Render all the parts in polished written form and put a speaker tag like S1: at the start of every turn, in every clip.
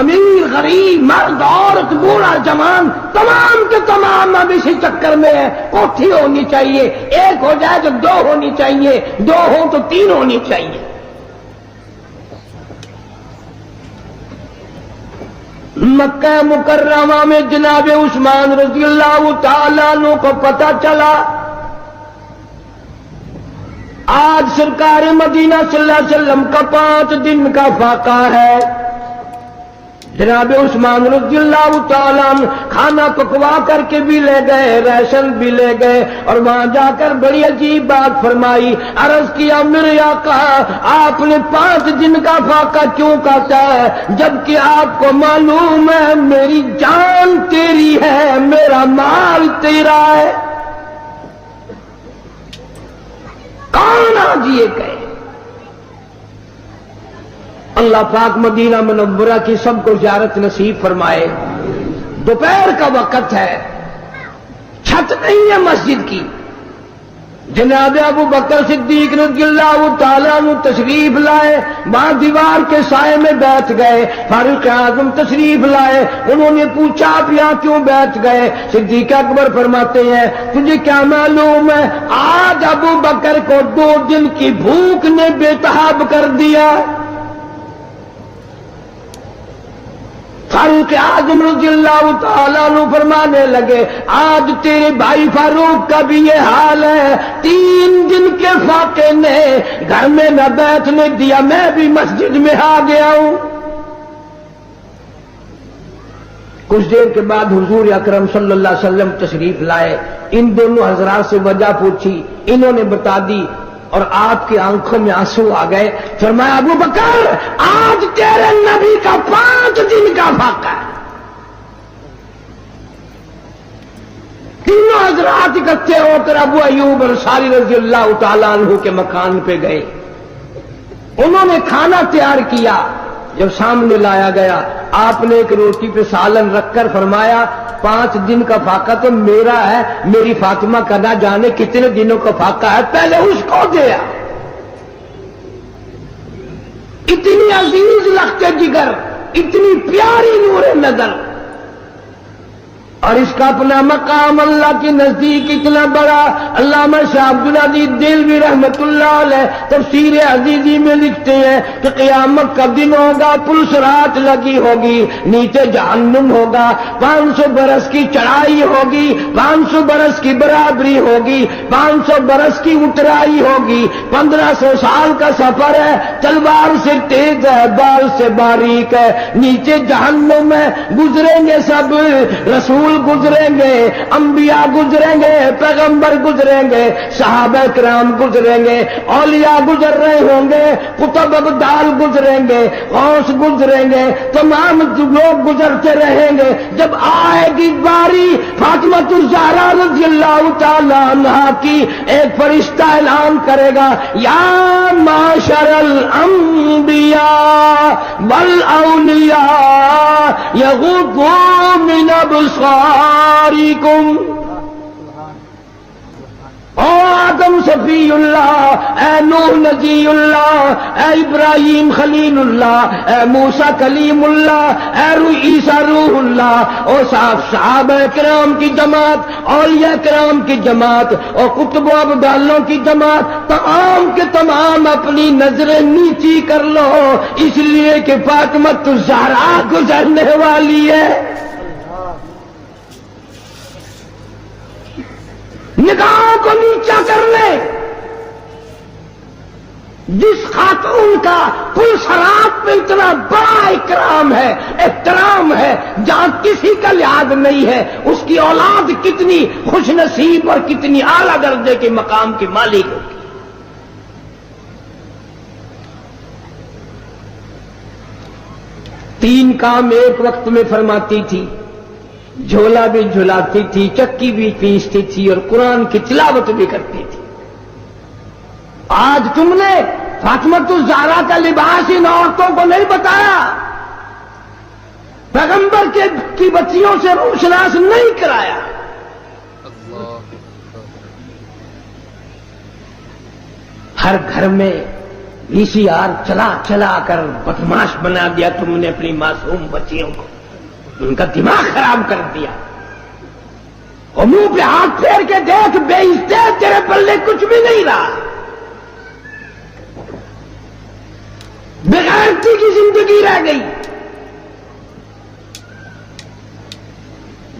S1: امیر غریب مرد عورت بوڑھا جوان تمام کے تمام اب اسی چکر میں ہے. کوٹھی ہونی چاہیے، ایک ہو جائے تو دو ہونی چاہیے، دو ہوں تو تین ہونی چاہیے. مکہ مکرمہ میں جناب عثمان رضی اللہ تعالیٰ عنہ کو پتہ چلا آج سرکار مدینہ صلی اللہ علیہ وسلم کا 5 دن کا فاقہ ہے. جناب عثمان رضی اللہ تعالیٰ عنہ کھانا پکوا کر کے بھی لے گئے، راشن بھی لے گئے، اور وہاں جا کر بڑی عجیب بات فرمائی. عرض کیا میرے آقا آپ نے 5 دن کا فاقہ کیوں کہتا ہے جبکہ آپ کو معلوم ہے میری جان تیری ہے، میرا مال تیرا ہے. کون آج یہ کہے؟ اللہ پاک مدینہ منورہ کی سب کو زیارت نصیب فرمائے. دوپہر کا وقت ہے، چھت نہیں ہے مسجد کی. جناب ابو بکر صدیق رضی اللہ تعالیٰ عنہ تشریف لائے، وہاں دیوار کے سائے میں بیٹھ گئے. فاروق اعظم تشریف لائے، انہوں نے پوچھا آپ یہاں کیوں بیٹھ گئے؟ صدیق اکبر فرماتے ہیں تجھے کیا معلوم ہے آج ابو بکر کو 2 دن کی بھوک نے بے تاب کر دیا. فاروق اعظم رضی اللہ تعالیٰ عنہ فرمانے لگے آج تیرے بھائی فاروق کا بھی یہ حال ہے. 3 دن کے فاقے نے گھر میں نہ بیٹھنے دیا، میں بھی مسجد میں آ گیا ہوں. کچھ دیر کے بعد حضور اکرم صلی اللہ علیہ وسلم تشریف لائے. ان دونوں حضرات سے وجہ پوچھی، انہوں نے بتا دی اور آپ کی آنکھوں میں آنسو آ گئے. فرمایا ابو بکر آج تیرے نبی کا 5 دن کا فاقہ ہے. تینوں حضرات اکٹھے ہو کر ابو ایوب انصاری رضی اللہ تعالیٰ عنہ کے مکان پہ گئے. انہوں نے کھانا تیار کیا. جب سامنے لایا گیا آپ نے ایک روٹی پہ سالن رکھ کر فرمایا 5 دن کا فاقہ تو میرا ہے، میری فاطمہ کا نہ جانے کتنے دنوں کا فاقہ ہے، پہلے اس کو دیا. اتنی عزیز لگتے جگر، اتنی پیاری نور نظر، اور اس کا اپنا مقام اللہ کے نزدیک اتنا بڑا. علامہ شاہ عبد العزیز دہلوی رحمت اللہ علیہ تفسیر عزیزی میں لکھتے ہیں کہ قیامت کا دن ہوگا، پلس رات لگی ہوگی، نیچے جہنم ہوگا، 500 برس کی چڑھائی ہوگی، 500 برس کی برابری ہوگی، 500 برس کی اترائی ہوگی، 1500 سال کا سفر ہے. تلوار سے تیز ہے، بال سے باریک ہے. نیچے جہنم میں گزریں گے سب، رسول گزریں گے، انبیاء گزریں گے، پیغمبر گزریں گے، صحابہ کرام گزریں گے، اولیاء گزر رہے ہوں گے، قطب ابدال گزریں گے، غوث گزریں گے، تمام لوگ گزرتے رہیں گے. جب آئے گی باری فاطمہ الزہرا رضی اللہ تعالی عنہا کی، ایک فرشتہ اعلان کرے گا یا معاشر الانبیاء والاولیاء یغضوا من ابصارکم. او آدم صفی اللہ، اے نوح نجی اللہ، اے ابراہیم خلیل اللہ، اے موسیٰ کلیم اللہ، اے عیسیٰ روح اللہ، او صحابہ کرام کی جماعت، اولیاء کرام کی جماعت، اور قطب و ابدالوں کی جماعت، تمام کے تمام اپنی نظریں نیچی کر لو، اس لیے کہ فاطمہ الزہرا گزرنے والی ہے. نگاہوں کو نیچا کر لے. جس خاتون کا پل صراط پہ اتنا بڑا اکرام ہے، احترام ہے، جہاں کسی کا لحاظ نہیں ہے، اس کی اولاد کتنی خوش نصیب اور کتنی اعلیٰ درجے کے مقام کی مالک ہوگی. تین کام ایک وقت میں فرماتی تھی، جھولا بھی جھلاتی تھی، چکی بھی پیستی تھی، اور قرآن کی تلاوت بھی کرتی تھی. آج تم نے فاطمہ الزہرا کا لباس ان عورتوں کو نہیں بتایا، پیغمبر کی بچیوں سے روشناس نہیں کرایا. ہر گھر میں VCR چلا چلا کر بدماش بنا دیا تم نے اپنی معصوم بچیوں کو، ان کا دماغ خراب کر دیا. اور منہ پہ ہاتھ پھیر کے دیکھ، بے عزتے تیرے پلے کچھ بھی نہیں رہا، بغیرتی کی زندگی رہ گئی.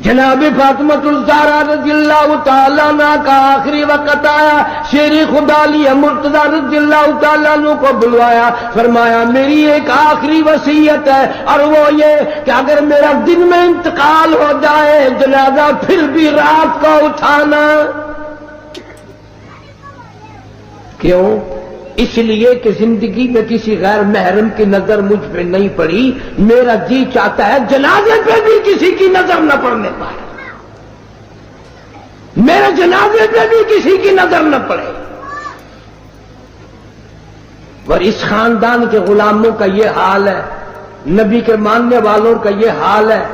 S1: جناب فاطمۃ الزہرا رضی اللہ تعالیٰ عنہ کا آخری وقت آیا، شیر خدا لیے مرتضیٰ رضی اللہ تعالیٰ عنہ کو بلوایا، فرمایا میری ایک آخری وصیت ہے، اور وہ یہ کہ اگر میرا دن میں انتقال ہو جائے جنازہ پھر بھی رات کو اٹھانا. کیوں؟ اس لیے کہ زندگی میں کسی غیر محرم کی نظر مجھ پہ نہیں پڑی، میرا جی چاہتا ہے جنازے پہ بھی کسی کی نظر نہ پڑنے پائے، میرے جنازے پہ بھی کسی کی نظر نہ پڑے. اور اس خاندان کے غلاموں کا یہ حال ہے، نبی کے ماننے والوں کا یہ حال ہے.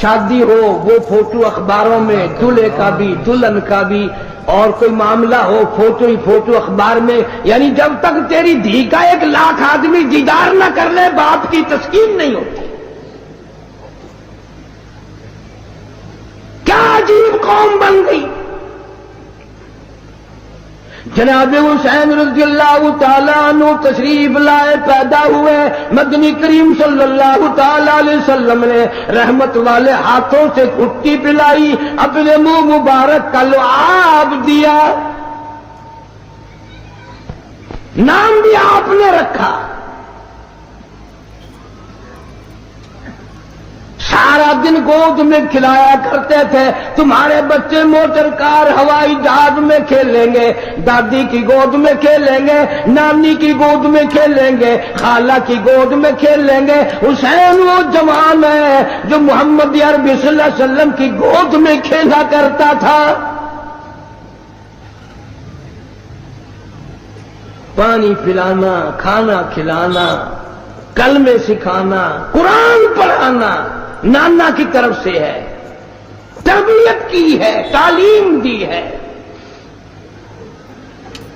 S1: شادی ہو وہ فوٹو اخباروں میں، دلہے کا بھی دلہن کا بھی، اور کوئی معاملہ ہو فوٹو ہی فوٹو اخبار میں. یعنی جب تک تیری دھی کا 1,00,000 آدمی دیدار نہ کر لے باپ کی تسکین نہیں ہوتی. کیا عجیب قوم بن گئی. جناب حسین رضی اللہ تعالیٰ عنہ تشریف لائے، پیدا ہوئے، مدنی کریم صلی اللہ تعالیٰ علیہ وسلم نے رحمت والے ہاتھوں سے گھٹی پلائی، اپنے منہ مبارک کا لعاب دیا، نام بھی آپ نے رکھا. سارا دن گود میں کھلایا کرتے تھے. تمہارے بچے موٹر کار ہوائی جہاز میں کھیلیں گے، دادی کی گود میں کھیلیں گے، نانی کی گود میں کھیلیں گے، خالہ کی گود میں کھیلیں گے. حسین وہ جوان ہے جو محمد عربی صلی اللہ علیہ وسلم کی گود میں کھیلا کرتا تھا. پانی پلانا، کھانا کھلانا، کلمے سکھانا، قرآن پڑھانا نانا کی طرف سے ہے، تربیت کی ہے، تعلیم دی ہے،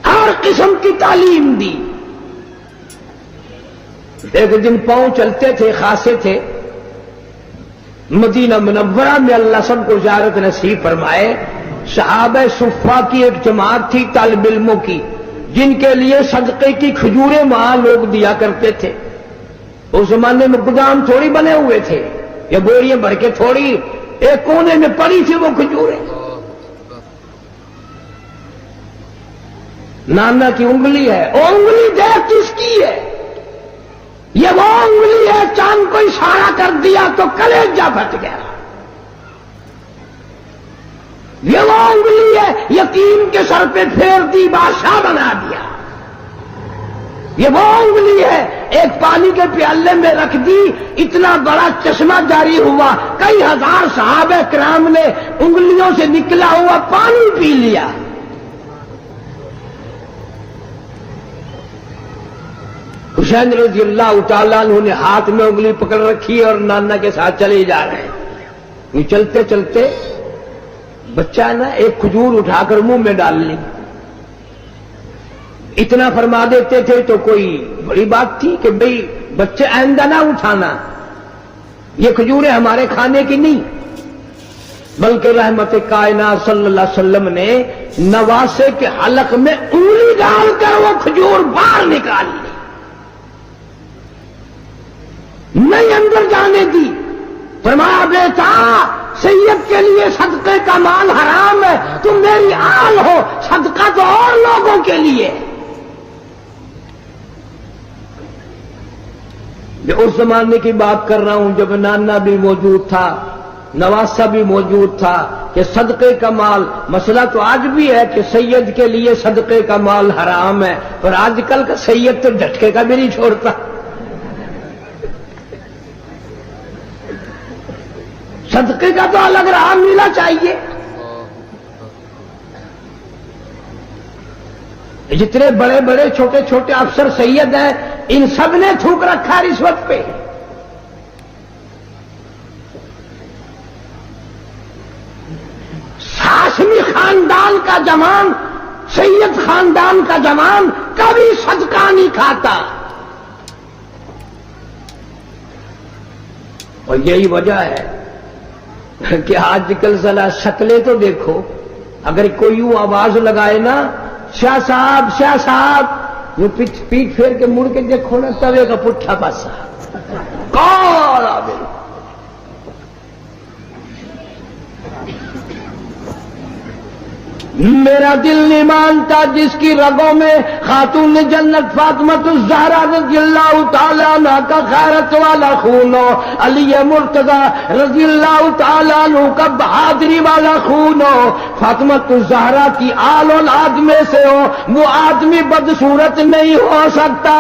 S1: ہر قسم کی تعلیم دی. ایک دن پاؤں چلتے تھے، خاصے تھے مدینہ منورہ میں، اللہ سب کو زیارت نصیب فرمائے. صحابہ صفہ کی ایک جماعت تھی طالب علموں کی، جن کے لیے صدقے کی کھجوریں وہاں لوگ دیا کرتے تھے. اس زمانے میں گودام تھوڑی بنے ہوئے تھے، یہ بوریاں بھر کے تھوڑی، ایک کونے میں پڑی تھی وہ کھجوریں. نانا کی انگلی ہے، وہ انگلی دیکھ کس کی ہے؟ یہ وہ انگلی ہے، چاند کو اشارہ کر دیا تو کلیجہ پھٹ گیا. یہ وہ انگلی ہے، یتیم کے سر پہ پھیر دی بادشاہ بنا دیا. یہ وہ انگلی ہے، ایک پانی کے پیالے میں رکھ دی، اتنا بڑا چشمہ جاری ہوا، کئی ہزار صحابہ کرام نے انگلیوں سے نکلا ہوا پانی پی لیا. حسین رضی اللہ تعالیٰ عنہ نے ہاتھ میں انگلی پکڑ رکھی اور نانا کے ساتھ چلے جا رہے ہیں. یہ چلتے چلتے بچہ ہے نا، ایک کھجور اٹھا کر منہ میں ڈال لی. اتنا فرما دیتے تھے تو کوئی بڑی بات تھی کہ بھئی بچے آئندہ نہ اٹھانا، یہ کھجوریں ہمارے کھانے کی نہیں، بلکہ رحمت کائنات صلی اللہ علیہ وسلم نے نواسے کے حلق میں انگلی ڈال کر وہ کھجور باہر نکال لی، نہیں اندر جانے دی. فرمایا بیٹا سید کے لیے صدقے کا مال حرام ہے، تم میری آل ہو، صدقہ تو اور لوگوں کے لیے. میں اس زمانے کی بات کر رہا ہوں جب نانا بھی موجود تھا، نواسا بھی موجود تھا، کہ صدقے کا مال. مسئلہ تو آج بھی ہے کہ سید کے لیے صدقے کا مال حرام ہے، پر آج کل کا سید تو جھٹکے کا بھی نہیں چھوڑتا. صدقے کا تو الگ راہ ملنا چاہیے. جتنے بڑے بڑے چھوٹے چھوٹے افسر سید ہیں، ان سب نے تھوک رکھا رشوت پہ. ہاشمی خاندان کا جوان، سید خاندان کا جوان کبھی صدقہ نہیں کھاتا. اور یہی وجہ ہے کہ آج کل ذرا شکلیں تو دیکھو. اگر کوئی یوں آواز لگائے نا شاہ صاحب یہ پیٹ پھیر کے مڑ کے دیکھو نا توے کا پٹھا پاسا کون آوے. میرا دل نہیں مانتا جس کی رگوں میں خاتون جنت فاطمہ الزہرا رضی اللہ تعالیٰ عنہ کا غیرت والا خون ہو, علی مرتضی رضی اللہ تعالیٰ عنہ کا بہادری والا خون ہو, فاطمہ الزہرا کی آل اولاد میں سے ہو, وہ آدمی بدصورت نہیں ہو سکتا.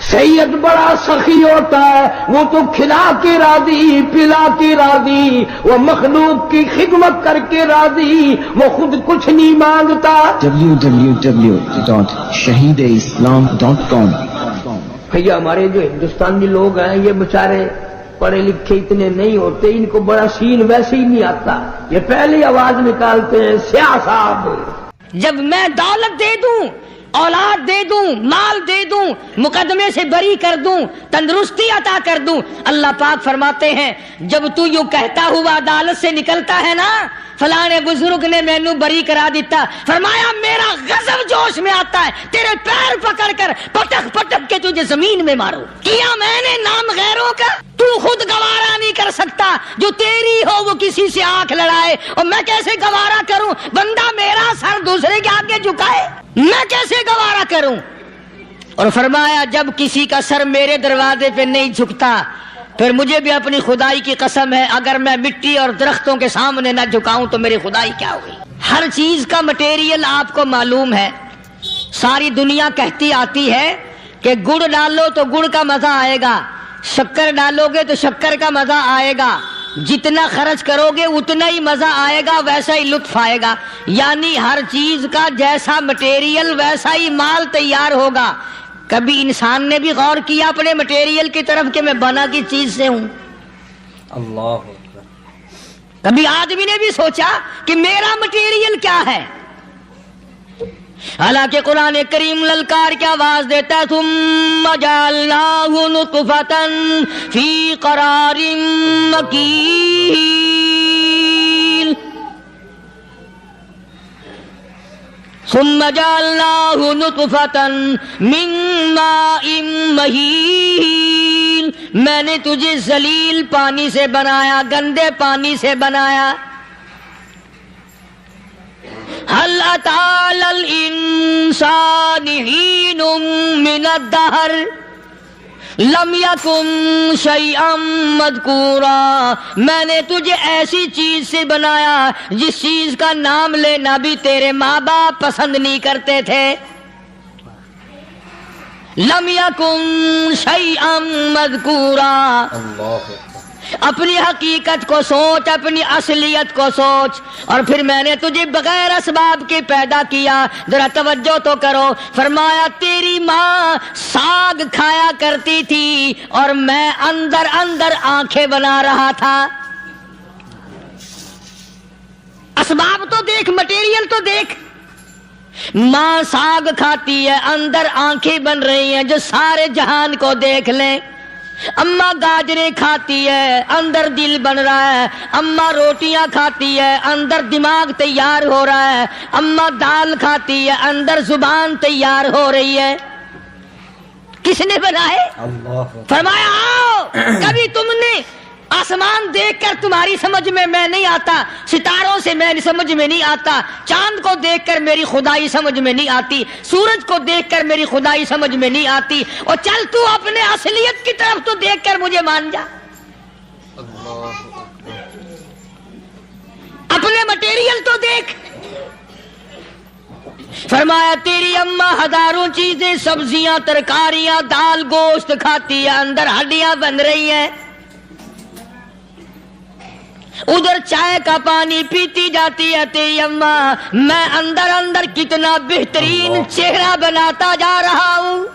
S1: سید بڑا سخی ہوتا ہے, وہ تو کھلا کے راضی پلا کے راضی, وہ مخلوق کی خدمت کر کے راضی, وہ خود کچھ نہیں مانگتا.
S2: www.shahideislam.com
S1: بھیا ہمارے جو ہندوستانی لوگ ہیں یہ بیچارے پڑھے لکھے اتنے نہیں ہوتے, ان کو بڑا سین ویسے ہی نہیں آتا, یہ پہلی آواز نکالتے ہیں سیاہ صاحب.
S3: جب میں دولت دے دوں, اولاد دے دوں, مال دے دوں, مقدمے سے بری کر دوں, تندرستی عطا کر دوں, اللہ پاک فرماتے ہیں جب تو یوں کہتا ہوا عدالت سے نکلتا ہے نا فلاں بزرگ نے مینوں بری کرا دیتا, فرمایا میرا غضب جوش میں آتا ہے تیرے پیر پکڑ کر پٹک پٹک کے تجھے زمین میں ماروں. کیا میں نے نام غیروں کا, تو خود گوارا نہیں کر سکتا, جو تیری ہو وہ کسی سے آنکھ لڑائے, اور میں کیسے گوارا کروں بندہ میرا سر دوسرے کے آگے جھکائے, میں کیسے گوارا کروں. اور فرمایا جب کسی کا سر میرے دروازے پہ نہیں جھکتا پھر مجھے بھی اپنی خدائی کی قسم ہے اگر میں مٹی اور درختوں کے سامنے نہ جھکاؤں تو میری خدائی کیا ہوگی. ہر چیز کا مٹیریل آپ کو معلوم ہے. ساری دنیا کہتی آتی ہے کہ گڑ ڈالو تو گڑ کا مزہ آئے گا, شکر ڈالو گے تو شکر کا مزہ آئے گا, جتنا خرچ کرو گے اتنا ہی مزہ آئے گا, ویسا ہی لطف آئے گا. یعنی ہر چیز کا جیسا مٹیریل ویسا ہی مال تیار ہوگا. کبھی انسان نے بھی غور کیا اپنے مٹیریل کی طرف کہ میں بنا کی چیز سے ہوں؟
S4: اللہ.
S3: کبھی آدمی نے بھی سوچا کہ میرا مٹیریل کیا ہے؟ حالانکہ قرآن کریم للکار کی آواز دیتا ہے ثم جعلناہ نطفۃ فی قرار مکین, ثم جعلناہ نطفۃ من ماء مہین, میں نے تجھے ذلیل پانی سے بنایا, گندے پانی سے بنایا. هل أتى على الإنسان حين من الدهر لم يكن شيئا مذكورا, میں نے تجھے ایسی چیز سے بنایا جس چیز کا نام لینا بھی تیرے ماں باپ پسند نہیں کرتے تھے. لم يكن شيئا مذكورا. اپنی حقیقت کو سوچ, اپنی اصلیت کو سوچ. اور پھر میں نے تجھے بغیر اسباب کے پیدا کیا. ذرا توجہ تو کرو. فرمایا تیری ماں ساگ کھایا کرتی تھی اور میں اندر اندر آنکھیں بنا رہا تھا. اسباب تو دیکھ, مٹیریل تو دیکھ. ماں ساگ کھاتی ہے, اندر آنکھیں بن رہی ہیں جو سارے جہان کو دیکھ لیں. اماں گاجریں کھاتی ہے, اندر دل بن رہا ہے. اماں روٹیاں کھاتی ہے, اندر دماغ تیار ہو رہا ہے. اماں دال کھاتی ہے, اندر زبان تیار ہو رہی ہے. کس نے بنائے؟ فرمایا آؤ, کبھی تم نے آسمان دیکھ کر تمہاری سمجھ میں نہیں آتا, ستاروں سے میں سمجھ میں نہیں آتا, چاند کو دیکھ کر میری خدائی سمجھ میں نہیں آتی, سورج کو دیکھ کر میری خدائی سمجھ میں نہیں آتی. اور چل تو اپنے اصلیت کی طرف تو دیکھ کر مجھے مان جا. اپنے مٹیریل تو دیکھ. فرمایا تیری اماں ہزاروں چیزیں, سبزیاں, ترکاریاں, دال, گوشت کھاتی ہے, اندر ہڈیاں بن رہی ہیں. ادھر چائے کا پانی پیتی جاتی ہے تیری اماں, میں اندر اندر کتنا بہترین چہرہ بناتا جا رہا ہوں.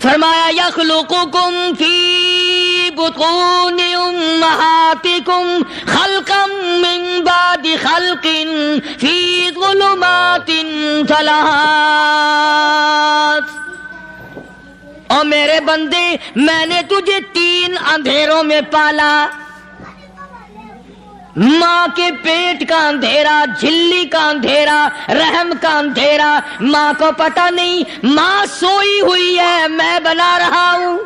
S3: فرمایا یخلقکم فی بطون امہاتکم خلقا من بعد خلق فی میرے بندے میں نے تجھے 3 اندھیروں میں پالا، ماں کے پیٹ کا اندھیرا، جھلی کا اندھیرا، رحم کا اندھیرا، ماں کو پتہ نہیں ماں سوئی ہوئی ہے میں بنا رہا ہوں،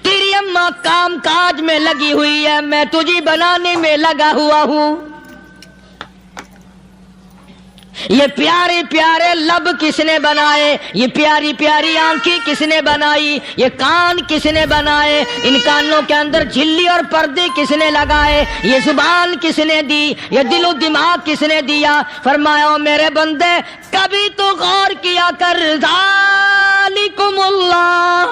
S3: تیری اماں کام کاج میں لگی ہوئی ہے میں تجھے بنانے میں لگا ہوا ہوں۔ یہ پیارے پیارے لب کس نے بنائے، یہ پیاری پیاری آنکھیں کس نے بنائی، یہ کان کس نے بنائے، ان کانوں کے اندر جھلی اور پردے کس نے لگائے، یہ زبان کس نے دی، یہ دل و دماغ کس نے دیا؟ فرمایا او میرے بندے کبھی تو غور کیا کر، ذالکم اللہ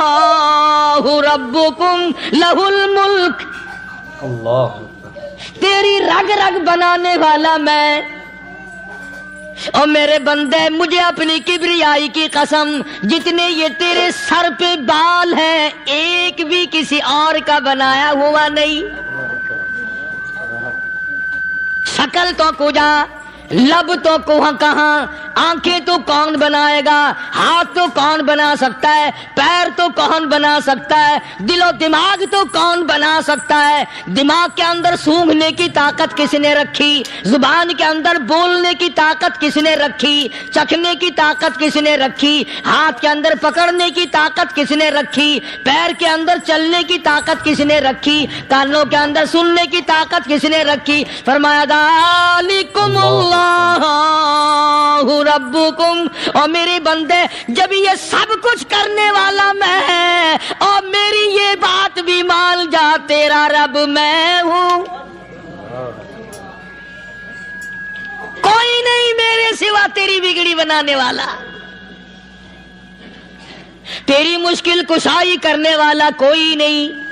S3: ربکم لہ الملک،
S4: اللہ اکبر۔
S3: تیری رگ رگ بنانے والا میں، اور میرے بندے مجھے اپنی کبریائی کی قسم جتنے یہ تیرے سر پہ بال ہیں ایک بھی کسی اور کا بنایا ہوا نہیں، شکل تو کجا، لب تو کہاں، آنکھیں تو کون بنائے گا، ہاتھ تو کون بنا سکتا ہے، پیر تو کون بنا سکتا ہے، دل و دماغ تو کون بنا سکتا ہے، دماغ کے اندر سونگھنے کی طاقت کس نے رکھی، زبان کے اندر بولنے کی طاقت کس نے رکھی، چکھنے کی طاقت کس نے رکھی، ہاتھ کے اندر پکڑنے کی طاقت کس نے رکھی، پیر کے اندر چلنے کی طاقت کس نے رکھی، کانوں کے اندر سننے کی طاقت کس نے رکھی؟ فرمایا ذالکم اللہ ربکم، اور میرے بندے جب یہ سب کچھ کرنے والا میں اور میری یہ بات بھی مان جا تیرا رب میں ہوں، کوئی نہیں میرے سوا تیری بگڑی بنانے والا، تیری مشکل کشائی کرنے والا کوئی نہیں،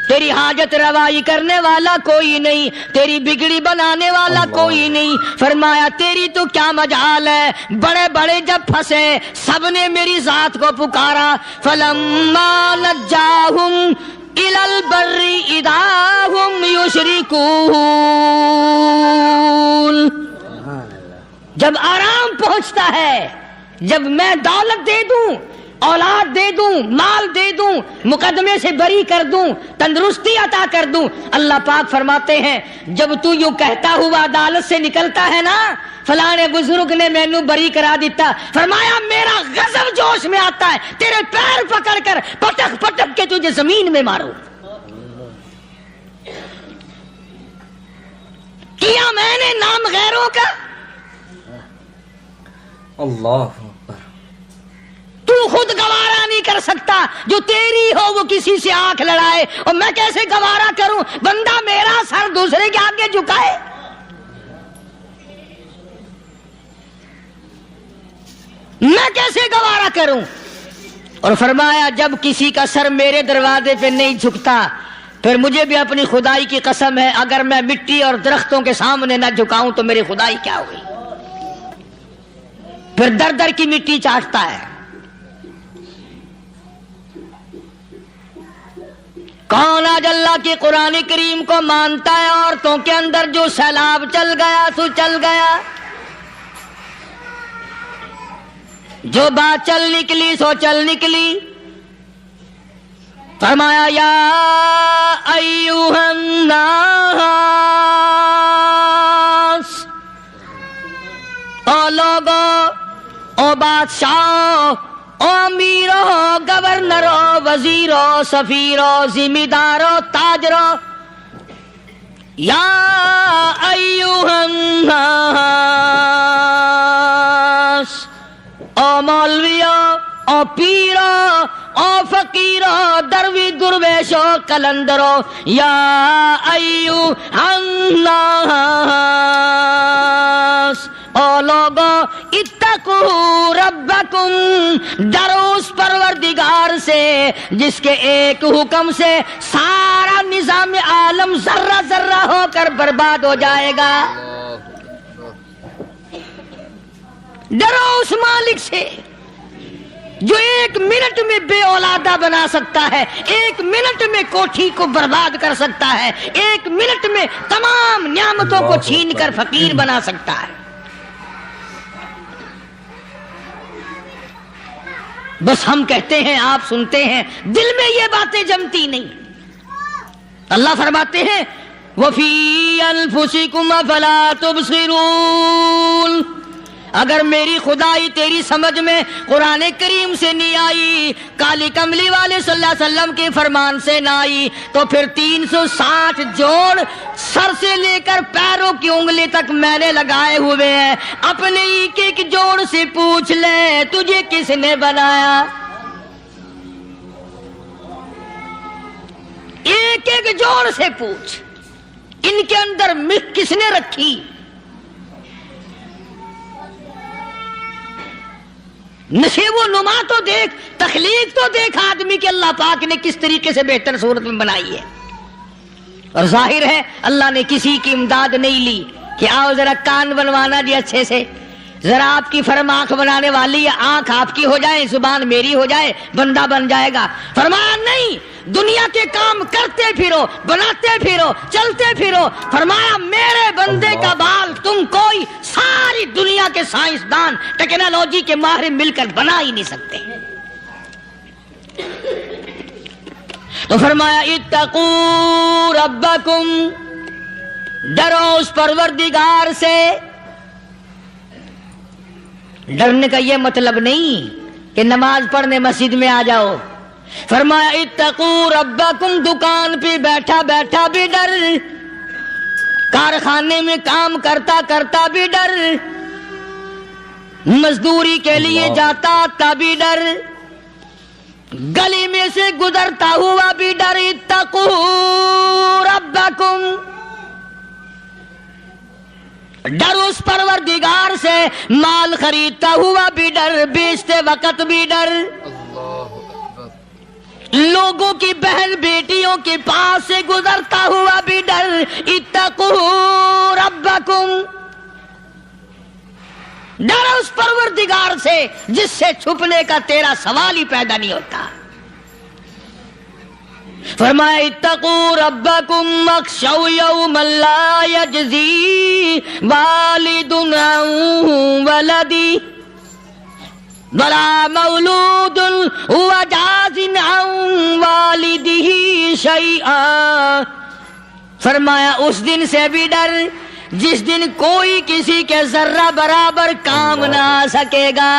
S3: تیری حاجت روائی کرنے والا کوئی نہیں، تیری بگڑی بنانے والا کوئی نہیں۔ فرمایا تیری تو کیا مجال ہے، بڑے بڑے جب پھنسے سب نے میری ذات کو پکارا، فلما نجاہم الی البر اذا ہم یشرکون، جب آرام پہنچتا ہے، جب میں دولت دے دوں، اولاد دے دوں، مال دے دوں، مقدمے سے بری کر دوں، تندرستی عطا کر دوں، اللہ پاک فرماتے ہیں جب تو یوں کہتا ہوا عدالت سے نکلتا ہے نا فلانے بزرگ نے مینو بری کرا دیتا، فرمایا میرا غضب جوش میں آتا ہے تیرے پیر پکڑ کر پٹک پٹک کے تجھے زمین میں ماروں، کیا میں نے نام غیروں کا؟
S4: اللہ
S3: تو خود گوارا نہیں کر سکتا، جو تیری ہو وہ کسی سے آنکھ لڑائے، اور میں کیسے گوارا کروں بندہ میرا سر دوسرے کے آگے جھکائے؟ میں کیسے گوارا کروں؟ اور فرمایا جب کسی کا سر میرے دروازے پہ نہیں جھکتا پھر مجھے بھی اپنی خدائی کی قسم ہے اگر میں مٹی اور درختوں کے سامنے نہ جھکاؤں تو میری خدائی کیا ہوئی؟ پھر در در کی مٹی چاٹتا ہے۔ کون آج اللہ کی قرآن کریم کو مانتا ہے؟ عورتوں کے اندر جو سیلاب چل گیا سو چل گیا، جو بات چل نکلی سو چل نکلی۔ فرمایا یا ایھا الناس، او لوگو، او بادشاہ، او امیرو، گورنرو، وزیرو، سفیرو، ذمہ دارو، تاجرو، یا ایھا الناس، او مولویو، او پیرو، او فقیرو، دروی درویشو، کلندرو، یا ایھا الناس، او لوگو اتقوا ربکم، ڈرو اس پروردگار سے جس کے ایک حکم سے سارا نظام عالم ذرہ ذرہ ہو کر برباد ہو جائے گا۔ ڈرو اس مالک سے جو 1 منٹ میں بے اولادہ بنا سکتا ہے، 1 منٹ میں کوٹھی کو برباد کر سکتا ہے، 1 منٹ میں تمام نعمتوں کو چھین کر فقیر بنا سکتا ہے۔ بس ہم کہتے ہیں آپ سنتے ہیں، دل میں یہ باتیں جمتی نہیں۔ اللہ فرماتے ہیں وَفِي أَنفُسِكُمْ أَفَلَا تُبْصِرُونَ، اگر میری خدائی تیری سمجھ میں قرآن کریم سے نہیں آئی، کالی کملی والے صلی اللہ علیہ وسلم کے فرمان سے نہ آئی، تو پھر 360 جوڑ سر سے لے کر پیروں کی انگلی تک میں نے لگائے ہوئے ہیں، اپنے ایک ایک جوڑ سے پوچھ لے تجھے کس نے بنایا؟ ایک ایک جوڑ سے پوچھ، ان کے اندر مکھ کس نے رکھی؟ نشیب و نما تو دیکھ، تخلیق تو دیکھ آدمی کے اللہ پاک نے کس طریقے سے بہتر صورت میں بنائی ہے۔ اور ظاہر ہے اللہ نے کسی کی امداد نہیں لی کہ آؤ ذرا کان بنوانا جی اچھے سے، ذرا آپ کی فرم آنکھ بنانے والی ہے، آنکھ آپ کی ہو جائے، زبان میری ہو جائے، بندہ بن جائے گا۔ فرمایا نہیں، دنیا کے کام کرتے پھرو، بناتے پھرو، چلتے پھرو۔ فرمایا میرے بندے کا بال تم کوئی ساری دنیا کے سائنسدان ٹیکنالوجی کے ماہر مل کر بنا ہی نہیں سکتے۔ تو فرمایا اتقوا ربکم، ڈرو اس پروردگار سے۔ ڈرنے کا یہ مطلب نہیں کہ نماز پڑھنے مسجد میں آ جاؤ۔ فرمایا اتقوا ربکم، دکان پہ بیٹھا بیٹھا بھی ڈر، کارخانے میں کام کرتا کرتا بھی ڈر، مزدوری کے لیے جاتا تبھی ڈر، گلی میں سے گزرتا ہوا بھی ڈر۔ اتقوا ربکم، ڈر اس پروردگار سے، مال خریدتا ہوا بھی ڈر، بیچتے وقت بھی ڈر، لوگوں کی بہن بیٹیوں کے پاس سے گزرتا ہوا بھی ڈر۔ اتقوا ربکم، ڈر اس پروردگار سے جس سے چھپنے کا تیرا سوال ہی پیدا نہیں ہوتا۔ فرمایا اتقوا ربکم واخشوا یوما لا یجزی والد عن ولدی ولا مولود هو جاز عن والدہ شیئا۔ فرمایا اس دن سے بھی ڈر جس دن کوئی کسی کے ذرہ برابر کام نہ آ سکے گا۔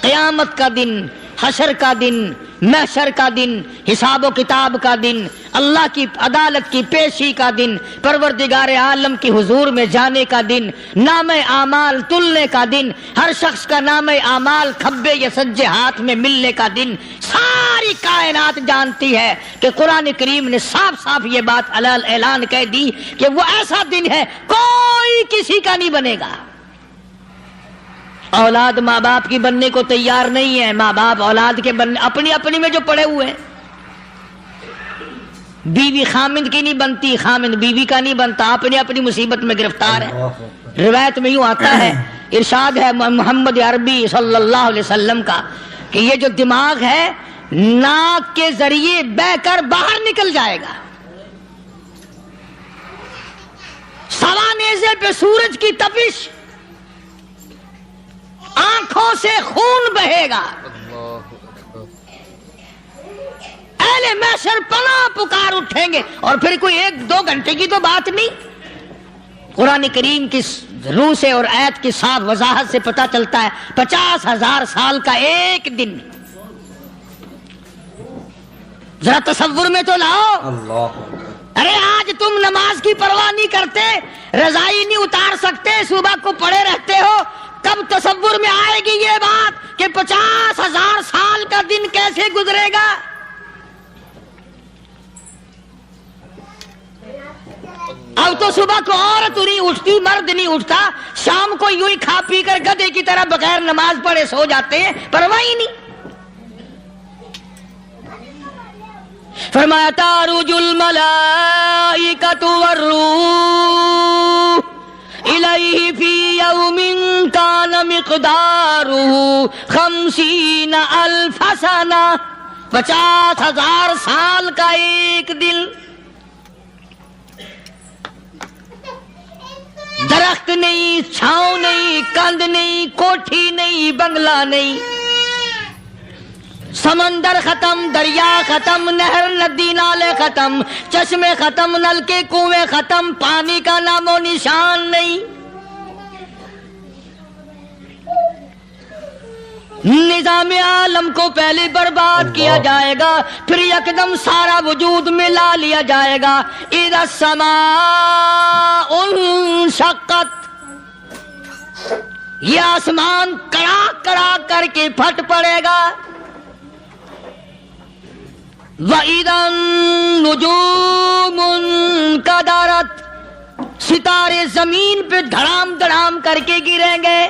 S3: قیامت کا دن، حشر کا دن، محشر کا دن، حساب و کتاب کا دن، اللہ کی عدالت کی پیشی کا دن، پروردگار عالم کی حضور میں جانے کا دن، نام اعمال تلنے کا دن، ہر شخص کا نام اعمال کھبے یا سجے ہاتھ میں ملنے کا دن۔ ساری کائنات جانتی ہے کہ قرآن کریم نے صاف صاف یہ بات اعلان کہہ دی کہ وہ ایسا دن ہے کوئی کسی کا نہیں بنے گا۔ اولاد ماں باپ کی بننے کو تیار نہیں ہے، ماں باپ اولاد کے بننے اپنی اپنی میں جو پڑے ہوئے ہیں۔ بیوی خامند کی نہیں بنتی، خامند بیوی کا نہیں بنتا، اپنی اپنی مصیبت میں گرفتار ہے۔ روایت میں یوں آتا ہے، ارشاد ہے محمد عربی صلی اللہ علیہ وسلم کا کہ یہ جو دماغ ہے ناک کے ذریعے بہ کر باہر نکل جائے گا، سوا نیزے پہ سورج کی تپش، آنکھوں سے خون بہے گا، اہل محشر پناہ پکار اٹھیں گے۔ اور پھر کوئی 1-2 گھنٹے کی تو بات نہیں، قرآن کریم کی روح سے اور آیت کی صاف وضاحت سے پتہ چلتا ہے 50,000 سال کا ایک دن۔ ذرا تصور میں تو لاؤ، ارے آج تم نماز کی پرواہ نہیں کرتے، رضائی نہیں اتار سکتے، صبح کو پڑے رہتے ہو، کب تصور میں آئے گی یہ بات کہ 50,000 سال کا دن کیسے گزرے گا؟ اب تو صبح کو عورت نہیں اٹھتی، مرد نہیں اٹھتا، شام کو یوں ہی کھا پی کر گدھے کی طرح بغیر نماز پڑھے سو جاتے ہیں، پرواہ ہی نہیں۔ فرمایا تعرج الملائکۃ والروح الیہ فی یوم کان مقدارہ 50,000 سنہ، 50,000 سال کا ایک دن۔ درخت نہیں، چھاؤں نہیں، کند نہیں، کوٹھی نہیں، بنگلہ نہیں، سمندر ختم، دریا ختم، نہر ندی نالے ختم، چشمے ختم، نل کے کنویں ختم، پانی کا نام و نشان نہیں۔ نظام عالم کو پہلے برباد کیا جائے گا، پھر یکدم سارا وجود ملا لیا جائے گا۔ اذا السماء انشقت، یہ آسمان کڑاک کڑاک کر کے پھٹ پڑے گا۔ وَإِذَا النُّجُومُ انْكَدَرَتْ، ستارے زمین پہ دھڑام دھڑام کر کے گریں گے۔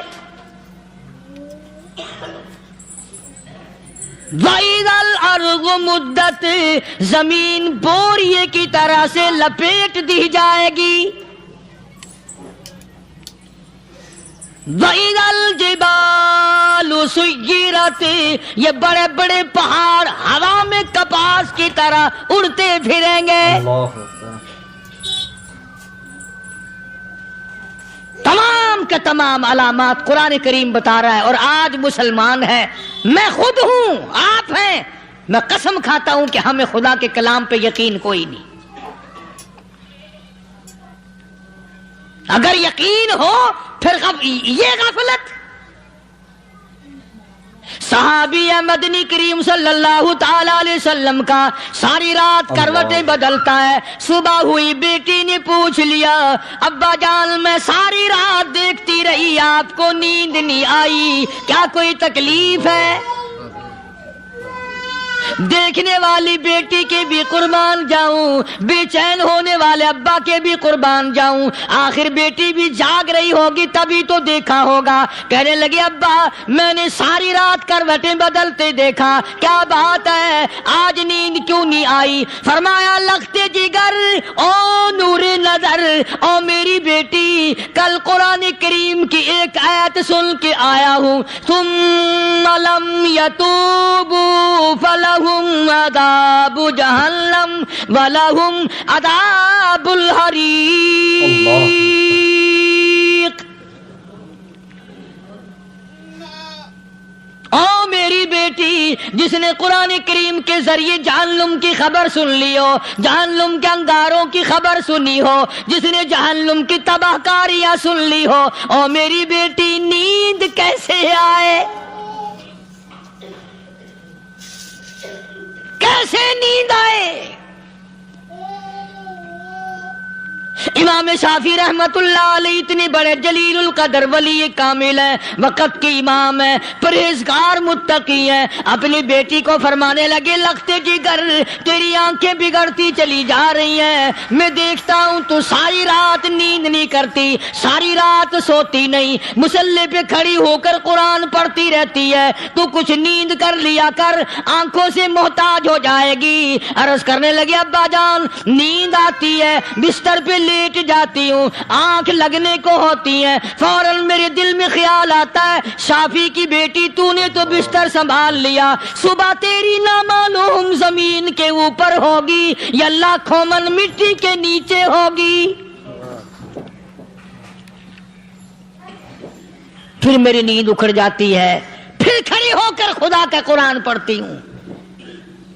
S3: وَإِذَا الْأَرْضُ مُدَّتْ، زمین بوریے کی طرح سے لپیٹ دی جائے گی۔ وَإِذَا الْجِبَالُ سُيِّرَتْ، یہ بڑے بڑے پہاڑ ہوا میں کپاس کی طرح اڑتے پھریں گے۔
S4: اللہ اکبر۔
S3: تمام کے تمام علامات قرآن کریم بتا رہا ہے۔ اور آج مسلمان ہے، میں خود ہوں، آپ ہیں، میں قسم کھاتا ہوں کہ ہمیں خدا کے کلام پہ یقین کوئی نہیں۔ اگر یقین ہو پھر یہ غفلت۔ صحابی مدنی کریم صلی اللہ تعالی علیہ وسلم کا ساری رات کروٹیں بدلتا ہے۔ صبح ہوئی بیٹی نے پوچھ لیا، ابا جان میں ساری رات دیکھتی رہی، آپ کو نیند نہیں آئی، کیا کوئی تکلیف ہے؟ دیکھنے والی بیٹی کے بھی قربان جاؤں، بے چین ہونے والے ابا کے بھی قربان جاؤں۔ آخر بیٹی بھی جاگ رہی ہوگی تبھی تو دیکھا ہوگا۔ کہنے لگے ابا میں نے ساری رات کروٹیں بدلتے دیکھا، کیا بات ہے، آج نیند کیوں نہیں آئی؟ فرمایا لختے جگر او نور نظر، او میری بیٹی کل قرآن کریم کی ایک آیت سن کے آیا ہوں، ثم لم یتوبوا فلہم عذاب جہنم ولہم عذاب الحریق۔ او میری بیٹی جس نے قرآن کریم کے ذریعے جہنم کی خبر سن لی ہو، جہنم کے انگاروں کی خبر سنی ہو، جس نے جہنم کی تباہ کاریاں سن لی ہو، او میری بیٹی نیند کیسے آئے؟ کیسے نیند آئے؟ امام شافعی رحمت اللہ علیہ اتنے بڑے جلیل القدر ولی کامل ہیں، وقت کے امام ہیں، پرہیزگار متقی ہیں، اپنی بیٹی کو فرمانے لگے لختے جگر تیری آنکھیں بگڑتی چلی جا رہی ہیں، میں دیکھتا ہوں تو ساری رات نیند نہیں کرتی، ساری رات سوتی نہیں، مصلی پہ کھڑی ہو کر قرآن پڑھتی رہتی ہے، تو کچھ نیند کر لیا کر، آنکھوں سے محتاج ہو جائے گی۔ عرض کرنے لگے ابا جان نیند آتی ہے، بستر پہ لیٹ جاتی ہوں، آنکھ لگنے کو ہوتی ہے، فوراً میرے دل میں خیال آتا ہے شافی کی بیٹی تو نے تو بستر سنبھال لیا، صبح تیری نامعلوم زمین کے اوپر ہوگی یا لاکھوں من مٹی کے نیچے ہوگی۔ پھر میری نیند اکھڑ جاتی ہے، پھر کھڑی ہو کر خدا کا قرآن پڑھتی ہوں۔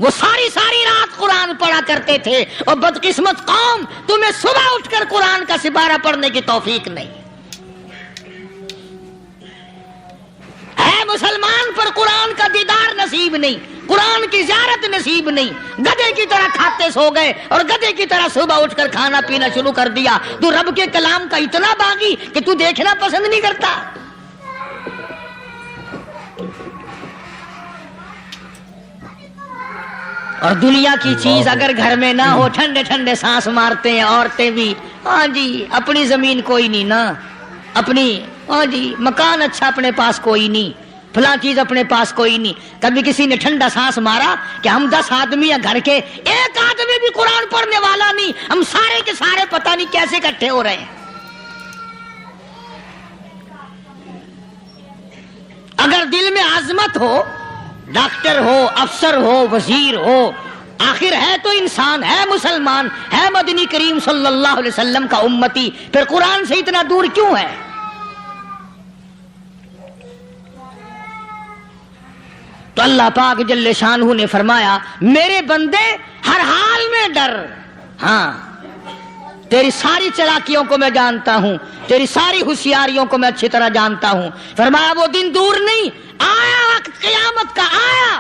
S3: وہ ساری رات قرآن پڑھا کرتے تھے، اور بدقسمت قوم تمہیں صبح اٹھ کر قرآن کا سپارہ پڑھنے کی توفیق نہیں ہے۔ مسلمان پر قرآن کا دیدار نصیب نہیں، قرآن کی زیارت نصیب نہیں، گدھے کی طرح کھاتے سو گئے اور گدھے کی طرح صبح اٹھ کر کھانا پینا شروع کر دیا۔ تو رب کے کلام کا اتنا باغی کہ تو دیکھنا پسند نہیں کرتا۔ اور دنیا کی چیز اگر گھر میں نہ ہو، ٹھنڈے ٹھنڈے سانس مارتے ہیں عورتیں بھی، ہاں جی اپنی زمین کوئی نہیں نا، اپنی ہاں جی مکان اچھا اپنے پاس کوئی نہیں، فلاں چیز اپنے پاس کوئی نہیں۔ کبھی کسی نے ٹھنڈا سانس مارا کہ ہم 10 آدمی ہیں گھر کے، ایک آدمی بھی قرآن پڑھنے والا نہیں، ہم سارے کے سارے پتہ نہیں کیسے اکٹھے ہو رہے ہیں۔ اگر دل میں عظمت ہو، ڈاکٹر ہو، افسر ہو، وزیر ہو، آخر ہے تو انسان، ہے مسلمان، ہے مدنی کریم صلی اللہ علیہ وسلم کا امتی، پھر قرآن سے اتنا دور کیوں ہے؟ تو اللہ پاک جل شانہ نے فرمایا میرے بندے ہر حال میں ڈر، ہاں تیری ساری چلاکیوں کو میں جانتا ہوں، تیری ساری ہوشیاریوں کو میں اچھی طرح جانتا ہوں۔ فرمایا وہ دن دور نہیں، آیا وقت قیامت کا، آیا،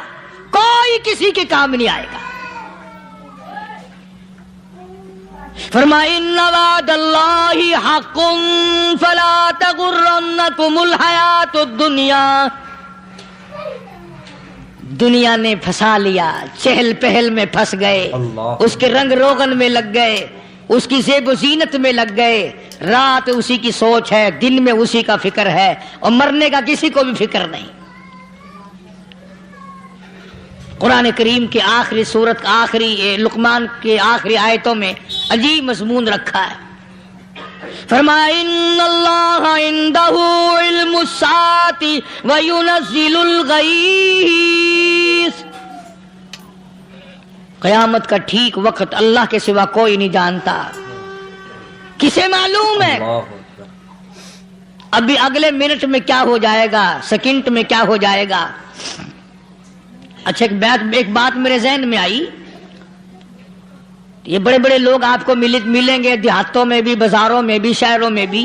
S3: کوئی کسی کے کام نہیں آئے گا۔ فرمایا ان وعد اللہ حق فلا تغرنکم الحیات الدنیا۔ دنیا نے پھنسا لیا، چہل پہل میں پھنس گئے، اس کے رنگ روغن میں لگ گئے، اس کی زیب و زینت میں لگ گئے، رات اسی کی سوچ ہے، دن میں اسی کا فکر ہے، اور مرنے کا کسی کو بھی فکر نہیں۔ قرآن کریم کی آخری سورت، آخری لقمان کے آخری آیتوں میں عجیب مضمون رکھا ہے۔ فرمایا ان اللہ عندہ علم الساعۃ وینزل الغیث۔ قیامت کا ٹھیک وقت اللہ کے سوا کوئی نہیں جانتا، کسے معلوم ہے ابھی اگلے منٹ میں کیا ہو جائے گا، سیکنڈ میں کیا ہو جائے گا۔ اچھا ایک بات میرے ذہن میں آئی، یہ بڑے بڑے لوگ آپ کو ملیں گے دیہاتوں میں بھی، بازاروں میں بھی، شہروں میں بھی،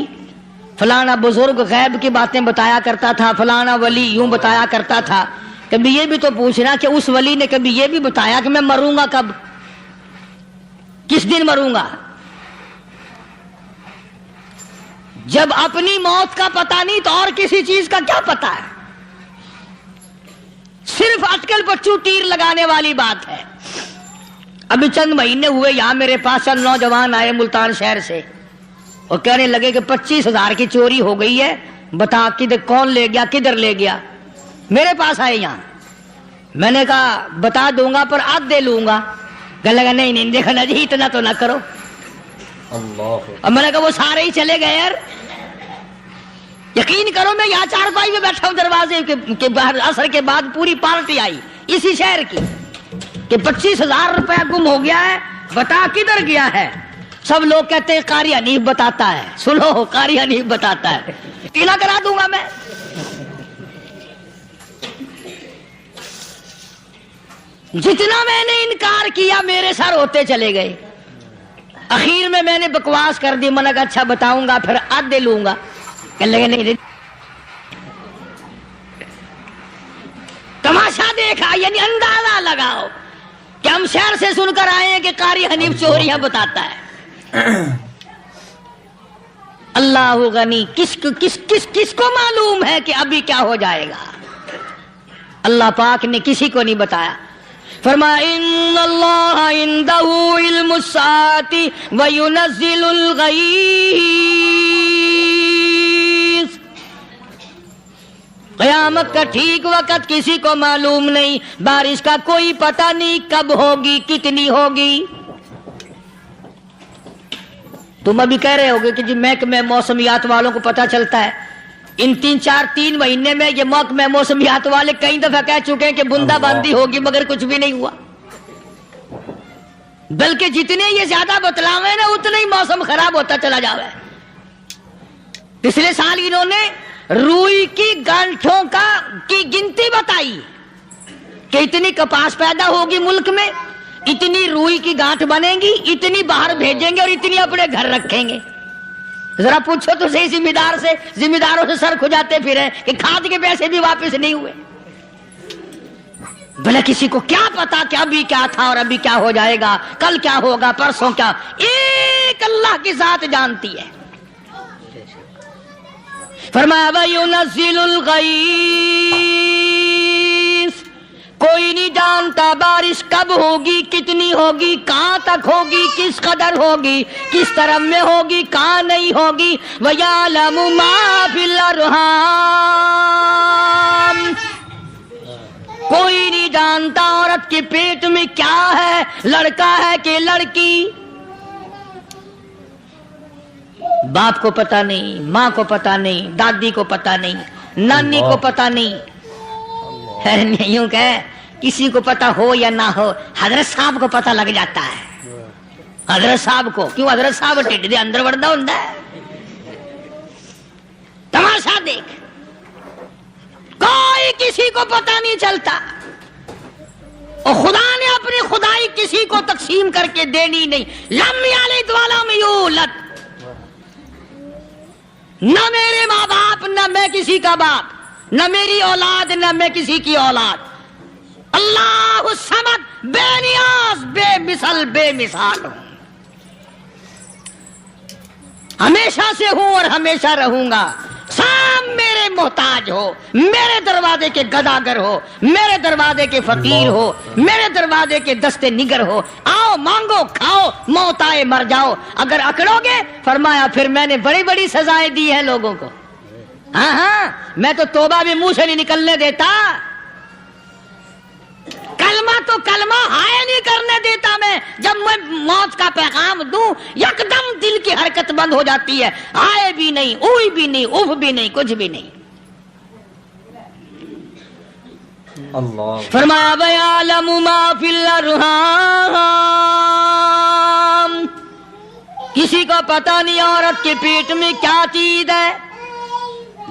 S3: فلانا بزرگ غیب کی باتیں بتایا کرتا تھا، فلانا ولی یوں بتایا کرتا تھا۔ کبھی یہ بھی تو پوچھنا کہ اس ولی نے کبھی یہ بھی بتایا کہ میں مروں گا کب، کس دن مروں گا؟ جب اپنی موت کا پتہ نہیں تو اور کسی چیز کا کیا پتہ ہے؟ صرف اٹکل پچو تیر لگانے والی بات ہے۔ ابھی چند مہینے ہوئے یہاں میرے پاس چند نوجوان آئے ملتان شہر سے، اور کہنے لگے کہ 25,000 کی چوری ہو گئی ہے، بتا کدھر کون لے گیا، کدھر لے گیا۔ میرے پاس آئے یہاں، میں نے کہا بتا دوں گا پر آدھے لوں گا۔ کہنے لگا نہیں دیکھنا جی اتنا تو نہ کرو۔ اور میں نے کہا وہ سارے ہی چلے گئے یار، یقین کرو میں یہاں چارپائی میں بیٹھا ہوں دروازے کے باہر، عصر کے بعد پوری پارٹی آئی اسی شہر کی کہ 25,000 روپیہ گم ہو گیا ہے، بتا کدھر گیا ہے۔ سب لوگ کہتے ہیں قاری حنیف بتاتا ہے، سنو قاری حنیف بتاتا ہے، ٹیلا کرا دوں گا میں۔ جتنا میں نے انکار کیا میرے سر ہوتے چلے گئے۔ اخیر میں نے بکواس کر دی، میں نے کہا اچھا بتاؤں گا پھر آدھے لوں گا۔ کہنے لگے نہیں، تماشا دیکھا، یعنی اندازہ لگاؤ کہ ہم شہر سے سن کر آئے ہیں کہ قاری حنیف چوریاں بتاتا ہے۔ اللہ غنی، کس کو معلوم ہے کہ ابھی کیا ہو جائے گا؟ اللہ پاک نے کسی کو نہیں بتایا۔ فرمایا ان اللہ عندہ علم الساعۃ وینزل الغیث۔ قیامت کا ٹھیک وقت کسی کو معلوم نہیں، بارش کا کوئی پتہ نہیں کب ہوگی، کتنی ہوگی۔ تم ابھی کہہ رہے ہوگے کہ جی محکمہ موسمیات والوں کو پتہ چلتا ہے۔ ان 3 مہینے میں یہ محکمہ موسمیات والے کئی دفعہ کہہ چکے ہیں کہ بندہ باندی ہوگی، مگر کچھ بھی نہیں ہوا۔ بلکہ جتنے یہ زیادہ بتلاوے نا اتنا ہی موسم خراب ہوتا چلا جاوے۔ پچھلے سال انہوں نے روئی کی گانٹھوں کی گنتی بتائی کہ اتنی کپاس پیدا ہوگی ملک میں، اتنی روئی کی گانٹھ بنے گی، اتنی باہر بھیجیں گے اور اتنی اپنے گھر رکھیں گے۔ ذرا پوچھو تو صحیح ذمہ داروں سے سر کھجاتے پھرے کہ کھاد کے پیسے بھی واپس نہیں ہوئے۔ بھلا کسی کو کیا پتا کہ ابھی کیا تھا اور ابھی کیا ہو جائے گا، کل کیا ہوگا، پرسوں کیا، ایک اللہ کی ذات جانتی ہے۔ فرمایا وَيُنَزِّلُ الْغَيْثَ، کوئی نہیں جانتا بارش کب ہوگی، کتنی ہوگی، کہاں تک ہوگی، کس قدر ہوگی، کس طرف میں ہوگی، کہاں نہیں ہوگی۔ وَيَعْلَمُ مَا فِي الْأَرْحَامِ، کوئی نہیں جانتا عورت کے پیٹ میں کیا ہے، لڑکا ہے کہ لڑکی۔ باپ کو پتہ نہیں، ماں کو پتہ نہیں، دادی کو پتہ نہیں، نانی کو پتہ نہیں۔ یوں کہ کسی کو پتہ ہو یا نہ ہو، حضرت صاحب کو پتہ لگ جاتا ہے۔ حضرت صاحب کو کیوں؟ حضرت صاحب ٹھڈ دے اندر وڑدا ہوندا ہے۔ تماشا دیکھ، کوئی کسی کو پتہ نہیں چلتا۔ اور خدا نے اپنی خدائی کسی کو تقسیم کر کے دینی نہیں. لم یلد ولم یولد. نہ میرے ماں باپ، نہ میں کسی کا باپ، نہ میری اولاد، نہ میں کسی کی اولاد. اللہ الصمد، بے نیاز، بے مثل، بے مثال ہوں. ہمیشہ سے ہوں اور ہمیشہ رہوں گا. سام میرے محتاج ہو، میرے دروازے کے گداگر ہو، میرے دروازے کے فقیر ہو، میرے دروازے کے دستے نگر ہو. آؤ مانگو کھاؤ، موت آئے مر جاؤ. اگر اکڑو گے فرمایا پھر میں نے بڑی بڑی سزائیں دی ہیں لوگوں کو. ہاں ہاں، میں تو توبہ بھی منہ سے نہیں نکلنے دیتا. کلمہ تو کلمہ ہائے نہیں کرنے دیتا میں. جب میں موت کا پیغام دوں یکدم دل کی حرکت بند ہو جاتی ہے. ہائے بھی نہیں، اوئی بھی نہیں، اف بھی نہیں، کچھ بھی نہیں.
S4: اللہ.
S3: فرمایا وَيَعْلَمُ مَا فِي الْأَرْحَامِ. کسی کو پتہ نہیں عورت کے پیٹ میں کیا چیز ہے.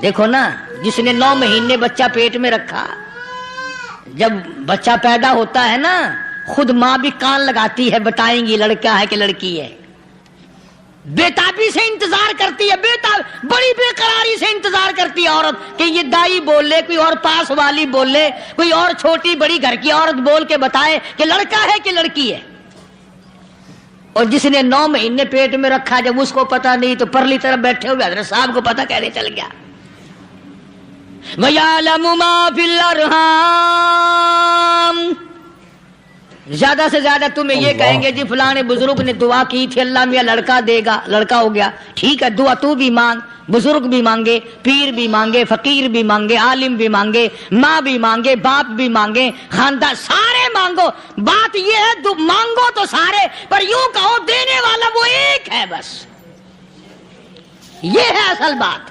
S3: دیکھو نا، جس نے 9 مہینے بچہ پیٹ میں رکھا، جب بچہ پیدا ہوتا ہے نا خود ماں بھی کان لگاتی ہے، بتائیں گی لڑکا ہے کہ لڑکی ہے. بےتابی سے انتظار کرتی ہے، بڑی بے قراری سے انتظار کرتی ہے عورت کہ یہ دائی بول لے، کوئی اور پاس والی بول لے، کوئی اور چھوٹی بڑی گھر کی عورت بول کے بتائے کہ لڑکا ہے کہ لڑکی ہے. اور جس نے 9 مہینے پیٹ میں رکھا، جب اس کو پتا نہیں تو پرلی طرف بیٹھے ہوئے حضرت صاحب کو پتا کیسے چل گیا. وَيَعْلَمُ مَا فِي الْأَرْحَامِ. زیادہ سے زیادہ تمہیں یہ کہیں گے جی فلاں بزرگ نے دعا کی تھی اللہ میاں لڑکا دے گا، لڑکا ہو گیا. ٹھیک ہے، دعا تو بھی مانگ، بزرگ بھی مانگے، پیر بھی مانگے، فقیر بھی مانگے، عالم بھی مانگے، ماں بھی مانگے، باپ بھی مانگے، خاندان سارے مانگو. بات یہ ہے مانگو تو سارے، پر یوں کہو دینے والا وہ ایک ہے بس. یہ ہے اصل بات.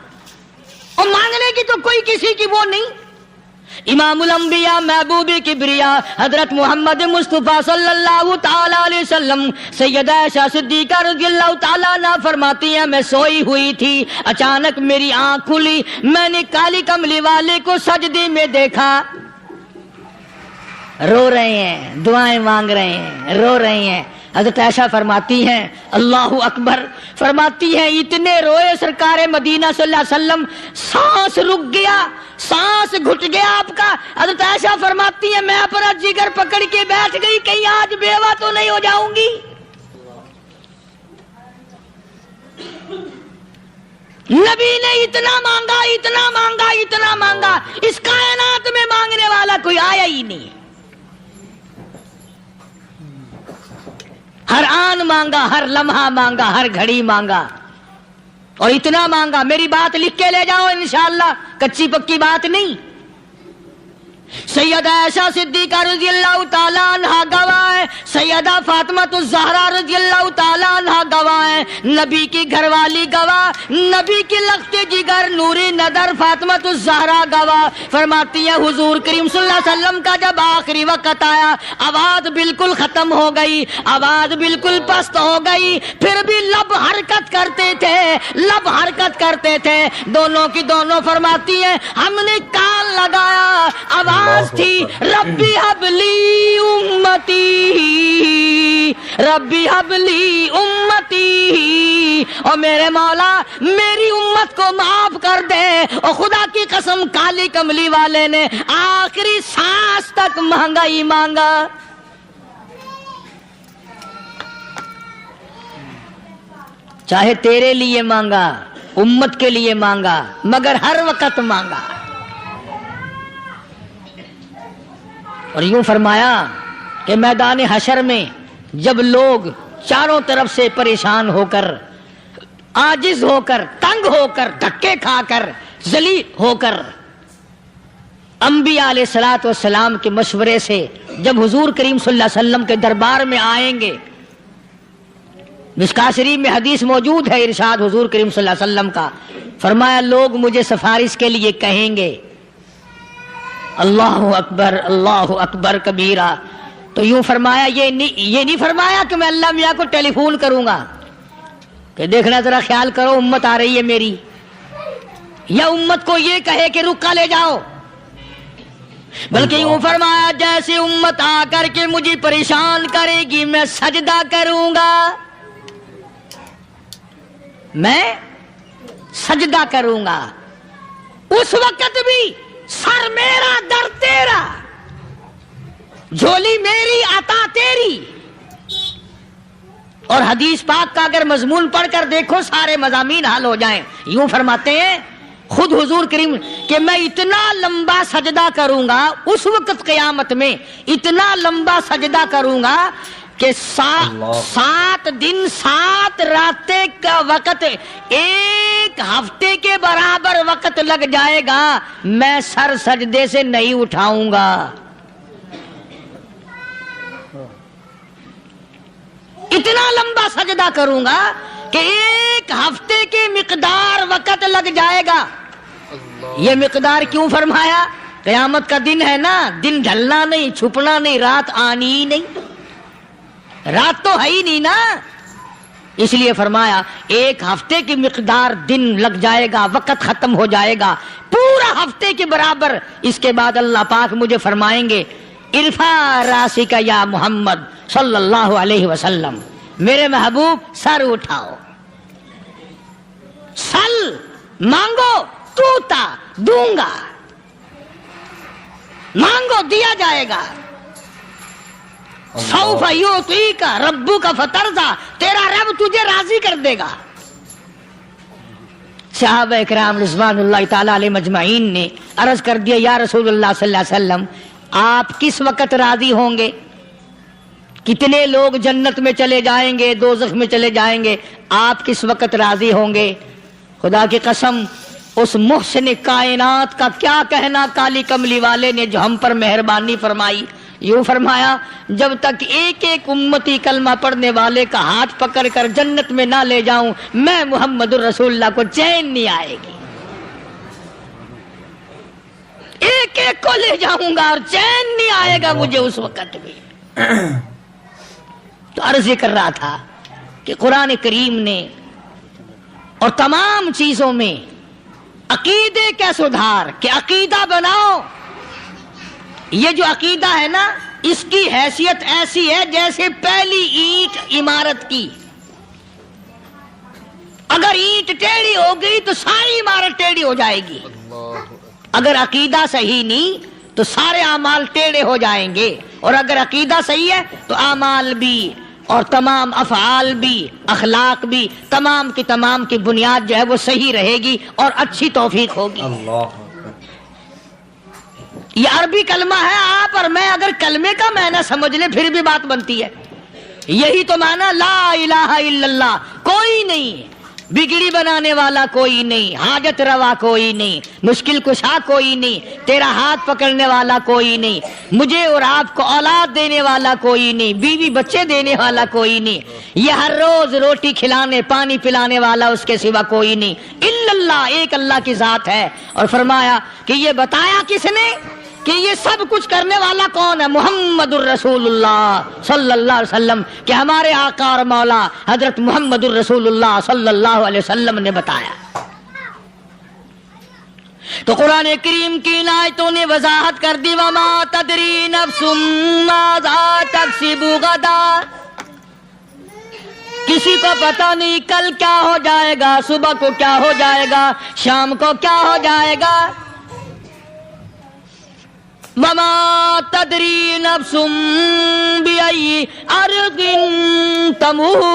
S3: اور مانگنے کی تو کوئی کسی کی وہ نہیں. امام الانبیاء محبوب کبریا حضرت محمد مصطفیٰ صلی اللہ تعالی علیہ وسلم سیدہ عائشہ صدیقہ رضی اللہ تعالیٰ عنہ فرماتی ہیں میں سوئی ہوئی تھی، اچانک میری آنکھ کھلی، میں نے کالی کملی والے کو سجدے میں دیکھا. رو رہے ہیں، دعائیں مانگ رہے ہیں، رو رہے ہیں. حضرت عائشہ فرماتی ہیں اللہ اکبر، فرماتی ہیں اتنے روئے سرکار مدینہ صلی اللہ علیہ وسلم، سانس رک گیا، سانس گھٹ گیا آپ کا. حضرت عائشہ فرماتی ہیں میں اپنا جگر پکڑ کے بیٹھ گئی، کہیں آج بیوہ تو نہیں ہو جاؤں گی. نبی نے اتنا مانگا، اتنا مانگا، اتنا مانگا، اس کائنات میں مانگنے والا کوئی آیا ہی نہیں. ہر آن مانگا، ہر لمحہ مانگا، ہر گھڑی مانگا، اور اتنا مانگا. میری بات لکھ کے لے جاؤ انشاءاللہ، کچی پکی بات نہیں. سیدہ عائشہ صدیقہ رضی اللہ تعالیٰ عنہ گواہ ہے، سیدہ فاطمہ الزہرا رضی اللہ تعالیٰ عنہ گواہ ہے، نبی کی گھر والی گواہ، نبی کی لخت جگر نوری نظر فاطمہ الزہرا گواہ. فرماتی ہے حضور کریم صلی اللہ علیہ وسلم کا جب آخری وقت آیا، آواز بالکل ختم ہو گئی، آواز بالکل پست ہو گئی، پھر بھی لب حرکت کرتے تھے، لب حرکت کرتے تھے، دونوں کی دونوں. فرماتی ہے ہم نے کان لگایا، آواز تھی ربی حبلی امتی، ربی حبلی امتی، اور میرے مولا میری امت کو معاف کر دے. اور خدا کی قسم کالی کملی والے نے آخری سانس تک مانگا ہی مانگا. چاہے تیرے لیے مانگا، امت کے لیے مانگا، مگر ہر وقت مانگا. اور یوں فرمایا کہ میدان حشر میں جب لوگ چاروں طرف سے پریشان ہو کر، عاجز ہو کر، تنگ ہو کر، دھکے کھا کر، ذلیل ہو کر، انبیاء علیہ الصلوۃ والسلام کے مشورے سے جب حضور کریم صلی اللہ علیہ وسلم کے دربار میں آئیں گے، مشکاۃ شریف میں حدیث موجود ہے، ارشاد حضور کریم صلی اللہ علیہ وسلم کا، فرمایا لوگ مجھے سفارش کے لیے کہیں گے اللہ اکبر، اللہ اکبر کبیرہ. تو یوں فرمایا یہ نہیں فرمایا کہ میں اللہ میاں کو ٹیلی فون کروں گا کہ دیکھنا ذرا خیال کرو امت آ رہی ہے میری، یا امت کو یہ کہے کہ رکا لے جاؤ، بلکہ یوں فرمایا جیسے امت آ کر کے مجھے پریشان کرے گی میں سجدہ کروں گا، میں سجدہ کروں گا، اس وقت بھی سر میرا در تیرا، جھولی میری عطا تیری۔ اور حدیث پاک کا اگر مضمون پڑھ کر دیکھو سارے مضامین حل ہو جائیں۔ یوں فرماتے ہیں خود حضور کریم کہ میں اتنا لمبا سجدہ کروں گا اس وقت قیامت میں، اتنا لمبا سجدہ کروں گا کہ 7 دن 7 راتیں کا وقت ایک ہفتے کے برابر وقت لگ جائے گا، میں سر سجدے سے نہیں اٹھاؤں گا۔ اتنا لمبا سجدہ کروں گا کہ ایک ہفتے کے مقدار وقت لگ جائے گا۔ یہ مقدار کیوں فرمایا؟ قیامت کا دن ہے نا، دن ڈھلنا نہیں، چھپنا نہیں، رات آنی ہی نہیں، رات تو ہے ہی نہیں نا، اس لیے فرمایا ایک ہفتے کی مقدار دن لگ جائے گا، وقت ختم ہو جائے گا پورا ہفتے کے برابر۔ اس کے بعد اللہ پاک مجھے فرمائیں گے ارفع راسک یا محمد صلی اللہ علیہ وسلم، میرے محبوب سر اٹھاؤ، سل مانگو توتا دوں گا، مانگو دیا جائے گا، سوف یعطیک ربک فترضی، تیرا رب تجھے راضی کر دے گا۔ صحابہ کرام رضوان اللہ تعالی علیہ مجمعین نے عرض کر دیا یا رسول اللہ صلی اللہ علیہ وسلم آپ کس وقت راضی ہوں گے؟ کتنے لوگ جنت میں چلے جائیں گے، دوزخ میں چلے جائیں گے، آپ کس وقت راضی ہوں گے؟ خدا کی قسم اس محسن کائنات کا کیا کہنا کالی کملی والے نے جو ہم پر مہربانی فرمائی۔ یوں فرمایا جب تک ایک ایک امتی کلمہ پڑھنے والے کا ہاتھ پکڑ کر جنت میں نہ لے جاؤں میں محمد الرسول اللہ کو چین نہیں آئے گی، ایک ایک کو لے جاؤں گا اور چین نہیں آئے گا مجھے اس وقت بھی۔ تو عرض یہ کر رہا تھا کہ قرآن کریم نے اور تمام چیزوں میں عقیدے کا سدھار کہ عقیدہ بناؤ، یہ جو عقیدہ ہے نا اس کی حیثیت ایسی ہے جیسے پہلی اینٹ عمارت کی، اگر اینٹ ٹیڑھی ہو گئی تو ساری عمارت ٹیڑھی ہو جائے گی، اگر عقیدہ صحیح نہیں تو سارے اعمال ٹیڑھے ہو جائیں گے، اور اگر عقیدہ صحیح ہے تو اعمال بھی اور تمام افعال بھی اخلاق بھی تمام کی بنیاد جو ہے وہ صحیح رہے گی اور اچھی توفیق ہوگی۔ یہ عربی کلمہ ہے، آپ اور میں اگر کلمے کا معنی سمجھ لیں پھر بھی بات بنتی ہے۔ یہی تو معنی لا الہ الا اللہ، کوئی نہیں بگڑی بنانے والا، کوئی نہیں حاجت روا، کوئی نہیں مشکل کشا، کوئی نہیں تیرا ہاتھ پکڑنے والا، کوئی نہیں مجھے اور آپ کو اولاد دینے والا، کوئی نہیں بیوی بچے دینے والا، کوئی نہیں یہ ہر روز روٹی کھلانے پانی پلانے والا اس کے سوا کوئی نہیں الا اللہ، ایک اللہ کی ذات ہے۔ اور فرمایا کہ یہ بتایا کس نے کہ یہ سب کچھ کرنے والا کون ہے؟ محمد الرسول اللہ صلی اللہ علیہ وسلم، کہ ہمارے آقا اور مولا حضرت محمد الرسول اللہ صلی اللہ علیہ وسلم نے بتایا۔ تو قرآن کریم کی ان آیتوں نے وضاحت کر دی وما تدری نفس ماذا تکسب غدا، کسی کو پتہ نہیں کل کیا ہو جائے گا، صبح کو کیا ہو جائے گا، شام کو کیا ہو جائے گا۔ وما تدری نفس بأي أرض تموت،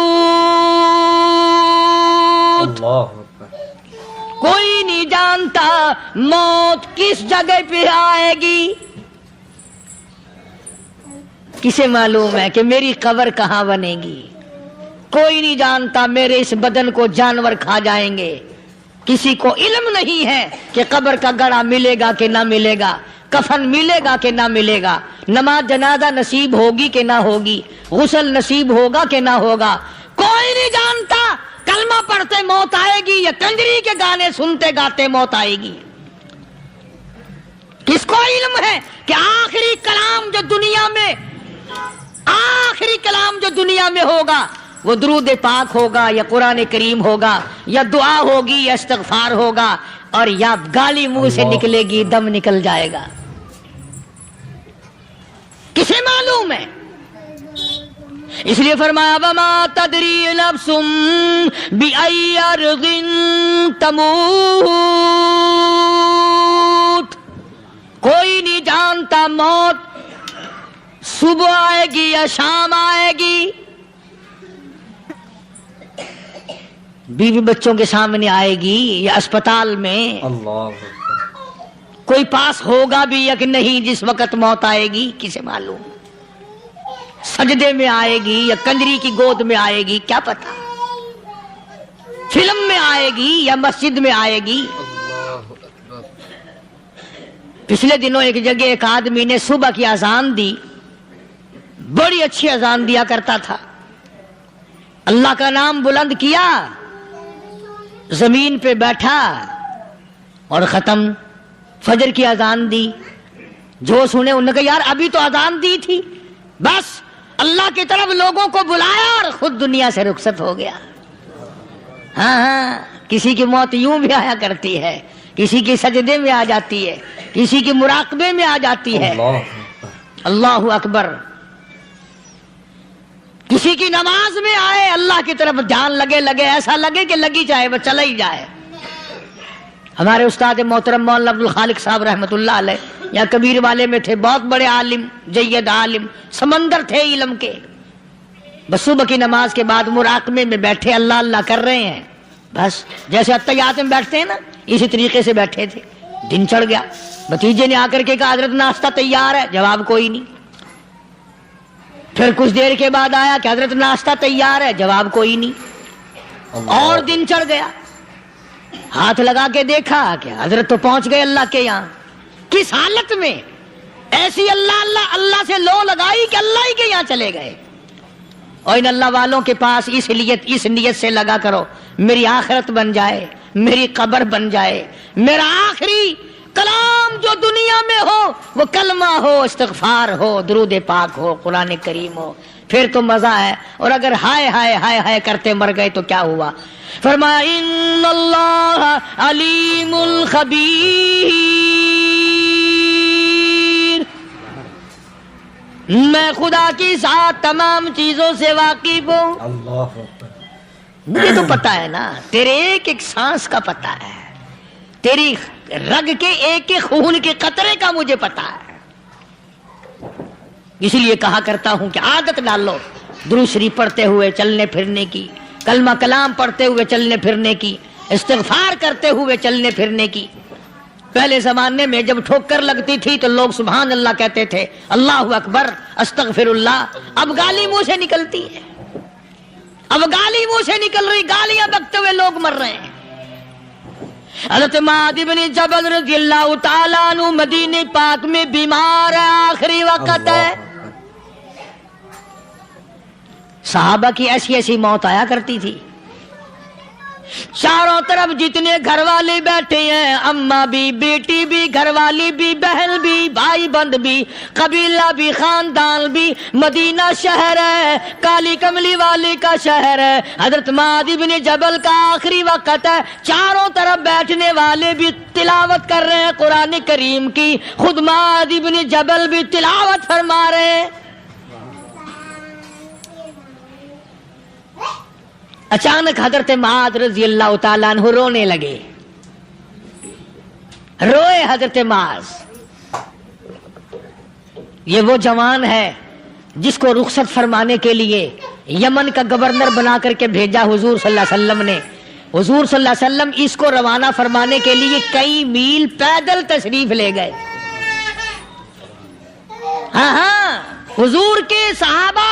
S3: کوئی نہیں جانتا موت کس جگہ پہ آئے گی۔ کسے معلوم ہے کہ میری قبر کہاں بنے گی؟ کوئی نہیں جانتا میرے اس بدن کو جانور کھا جائیں گے، کسی کو علم نہیں ہے کہ قبر کا گڑھا ملے گا کہ نہ ملے گا، کفن ملے گا کہ نہ ملے گا، نماز جنازہ نصیب ہوگی کہ نہ ہوگی، غسل نصیب ہوگا کہ نہ ہوگا، کوئی نہیں جانتا۔ کلمہ پڑھتے موت آئے گی یا کنجری کے گانے سنتے گاتے موت آئے گی؟ کس کو علم ہے کہ آخری کلام جو دنیا میں ہوگا وہ درود پاک ہوگا یا قرآن کریم ہوگا یا دعا ہوگی یا استغفار ہوگا، اور یا گالی منہ سے نکلے گی دم نکل جائے گا۔ کسے معلوم ہے؟ اس لیے فرمایا وما تدری نفس بأی ارض تموت، کوئی نہیں جانتا موت صبح آئے گی یا شام آئے گی، بیوی بچوں کے سامنے آئے گی یا اسپتال میں،
S4: اللہ
S3: کوئی پاس ہوگا بھی یا کہ نہیں جس وقت موت آئے گی کسے معلوم، سجدے میں آئے گی یا کنجری کی گود میں آئے گی کیا پتا، فلم میں آئے گی یا مسجد میں آئے گی۔ پچھلے دنوں ایک جگہ ایک آدمی نے صبح کی اذان دی، بڑی اچھی اذان دیا کرتا تھا، اللہ کا نام بلند کیا، زمین پہ بیٹھا اور ختم، فجر کی اذان دی، جو سنے انہوں نے کہا یار ابھی تو اذان دی تھی، بس اللہ کی طرف لوگوں کو بلایا اور خود دنیا سے رخصت ہو گیا۔ ہاں کسی کی موت یوں بھی آیا کرتی ہے، کسی کی سجدے میں آ جاتی ہے، کسی کی مراقبے میں آ جاتی ہے، اللہ اکبر، کسی کی نماز میں آئے، اللہ کی طرف دھیان لگے ایسا لگے کہ لگی جائے وہ چلا ہی جائے۔ ہمارے استاد محترم مولانا عبد الخالق صاحب رحمۃ اللہ علیہ یا کبیر والے میں تھے، بہت بڑے عالم، جید عالم، سمندر تھے علم کے، بس صبح کی نماز کے بعد مراقبے میں بیٹھے اللہ اللہ کر رہے ہیں، بس جیسے اتحیات میں بیٹھتے ہیں نا اسی طریقے سے بیٹھے تھے، دن چڑھ گیا، بھتیجے نے آ کر کے کہا حضرت ناشتہ تیار ہے، جواب کوئی نہیں، پھر کچھ دیر کے بعد آیا کہ حضرت ناشتہ تیار ہے، جواب کوئی نہیں، اور دن چڑھ گیا، ہاتھ لگا کے دیکھا کہ حضرت تو پہنچ گئے اللہ کے یہاں، کس حالت میں؟ ایسی اللہ اللہ اللہ سے لو لگائی کہ اللہ ہی کے یہاں چلے گئے۔ اور ان اللہ والوں کے پاس اس نیت سے لگا کرو میری آخرت بن جائے، میری قبر بن جائے، میرا آخری کلام جو دنیا میں ہو وہ کلمہ ہو، استغفار ہو، درود پاک ہو، قرآن کریم ہو، پھر تو مزہ ہے، اور اگر ہائے ہائے ہائے ہائے کرتے مر گئے تو کیا ہوا؟ فرمایا ان اللہ علیم الخبیر، میں خدا کی ذات تمام چیزوں سے واقف ہوں، مجھے تو پتا ہے نا، تیرے ایک ایک سانس کا پتا ہے، تیری رگ کے ایک ایک خون کے قطرے کا مجھے پتا ہے، اس لیے کہا کرتا ہوں کہ عادت ڈال لو درود شریف پڑھتے ہوئے چلنے پھرنے کی، کلمہ کلام پڑھتے ہوئے چلنے پھرنے کی، استغفار کرتے ہوئے چلنے پھرنے کی۔ پہلے زمانے میں جب ٹھوکر لگتی تھی تو لوگ سبحان اللہ کہتے تھے، اللہ اکبر، استغفر اللہ، اب گالی منہ سے نکلتی ہے، اب گالی منہ سے نکل رہی، گالیاں بکتے ہوئے لوگ مر رہے ہیں۔ حضرت معاذ بن جبل رضی اللہ تعالیٰ عنہ مدینے پاک میں بیمار ہے، آخری وقت ہے، صحابہ کی ایسی ایسی موت آیا کرتی تھی، چاروں طرف جتنے گھر والے بیٹھے ہیں، اماں بھی، بیٹی بھی، گھر والی بھی، بہن بھی، بھائی بند بھی، قبیلہ بھی، خاندان بھی، مدینہ شہر ہے، کالی کملی والے کا شہر ہے، حضرت معاذ بن جبل کا آخری وقت ہے، چاروں طرف بیٹھنے والے بھی تلاوت کر رہے ہیں قرآن کریم کی، خود معاذ بن جبل بھی تلاوت فرما رہے ہیں۔ اچانک حضرت معاذ رضی اللہ تعالیٰ عنہ رونے لگے، روئے حضرت معاذ۔ یہ وہ جوان ہے جس کو رخصت فرمانے کے لیے یمن کا گورنر بنا کر کے بھیجا حضور صلی اللہ علیہ وسلم نے، حضور صلی اللہ علیہ وسلم اس کو روانہ فرمانے کے لیے کئی میل پیدل تشریف لے گئے۔ ہاں حضور کے صحابہ،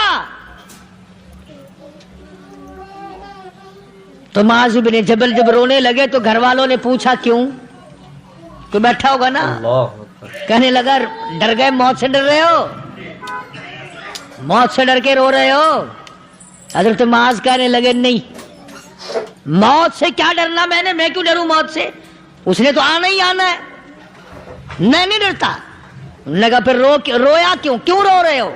S3: تو معاذ بن جبل جب رونے لگے تو گھر والوں نے پوچھا کیوں؟ کوئی بیٹھا ہوگا نا، کہنے لگا ڈر گئے، موت سے ڈر رہے ہو، موت سے ڈر کے رو رہے ہو؟ حضرت معاذ کہنے لگے نہیں، موت سے کیا ڈرنا، میں کیوں ڈروں موت سے، اس نے تو آنا ہی آنا ہے، میں نہیں ڈرتا۔ انہوں نے کہا پھر رویا کیوں رو رہے ہو؟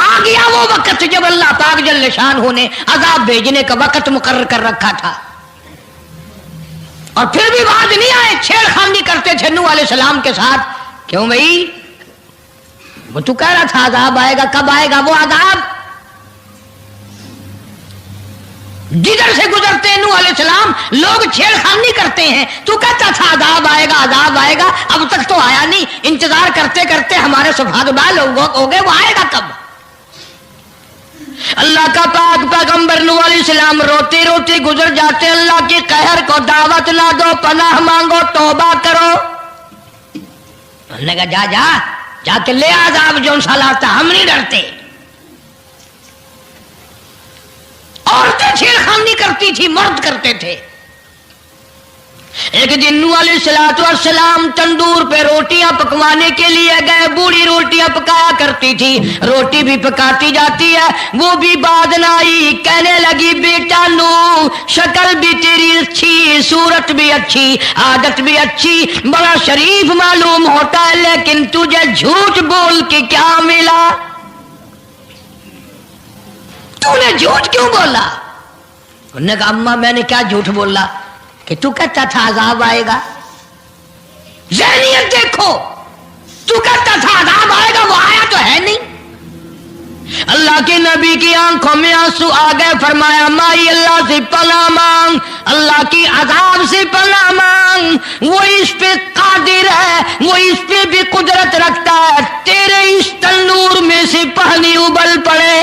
S3: آ گیا وہ وقت جب اللہ پاک جل شانہ نے عذاب بھیجنے کا وقت مقرر کر رکھا تھا، اور پھر بھی باز نہیں آئے، چھیڑ خانی کرتے تھے نوح علیہ السلام کے ساتھ. کیوں بھائی؟ وہ تو کہہ رہا تھا عذاب آئے گا، کب آئے گا وہ عذاب؟ جدھر سے گزرتے ہیں نوح علیہ السلام لوگ چھیڑ خانی کرتے ہیں، تو کہتا تھا عذاب آئے گا عذاب آئے گا، اب تک تو آیا نہیں. انتظار کرتے کرتے ہمارے صفحات بال ہو گئے، وہ آئے گا کب؟ اللہ کا پاک پیغمبر نوح علیہ السلام روتے روتے گزر جاتے، اللہ کے قہر کو دعوت نہ دو، پناہ مانگو، توبہ کرو. انہوں نے کہا جا جا کے لے عذاب جو لاتا، ہم نہیں ڈرتے. عورتیں چھیڑ خانی کرتی تھی، مرد کرتے تھے. ایک دن نوح علیہ السلام تندور پہ روٹیاں پکوانے کے لیے گئے. بوڑھی روٹیاں پکایا کرتی تھی، روٹی بھی پکاتی جاتی ہے، وہ بھی بعد نہ آئی. کہنے لگی بیٹا نوح، شکل بھی تیری اچھی، صورت بھی اچھی، عادت بھی اچھی، بڑا شریف معلوم ہوتا ہے، لیکن تجھے جھوٹ بول کے کیا ملا؟ تو نے جھوٹ کیوں بولا؟ انہوں نے کہا اماں میں نے کیا جھوٹ بولا کہ تو کہتا تھا عذاب آئے گا؟ ذہنیت دیکھو، تو کہتا تھا عذاب آئے گا، وہ آیا تو ہے نہیں. اللہ کے نبی کی آنکھوں میں آنسو آ گئے. فرمایا مائی اللہ سے پناہ مانگ، اللہ کی عذاب سے پناہ مانگ. وہ اس پہ قادر ہے، وہ اس پہ بھی قدرت رکھتا ہے. تیرے اس تنور میں سے پانی ابل پڑے،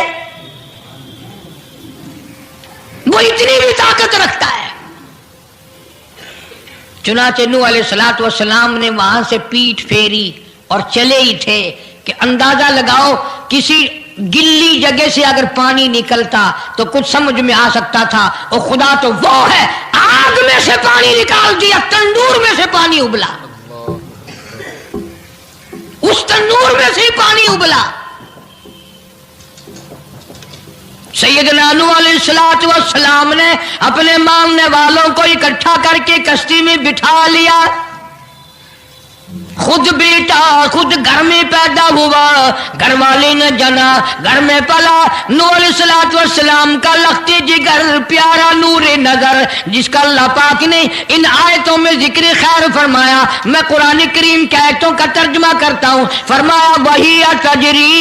S3: وہ اتنی بھی طاقت رکھتا ہے. چنانچہ نوح علیہ السلام نے وہاں سے پیٹھ پھیری اور چلے ہی تھے کہ اندازہ لگاؤ کسی گلی جگہ سے اگر پانی نکلتا تو کچھ سمجھ میں آ سکتا تھا. اور خدا تو وہ ہے، آگ میں سے پانی نکال دیا، تندور میں سے پانی ابلا، اس تندور میں سے ہی پانی ابلا. سیدنا نوح علیہ السلام نے اپنے ماننے والوں کو اکٹھا کر کے کشتی میں بٹھا لیا. خود بیٹا خود گھر میں پیدا ہوا، گھر والے نے جنا، گھر میں پلا. نوح علیہ السلام کا لخت جگر، پیارا نور نظر، جس کا اللہ پاک نے ان آیتوں میں ذکر خیر فرمایا. میں قرآن کریم کی آیتوں کا ترجمہ کرتا ہوں. فرمایا وہی تجری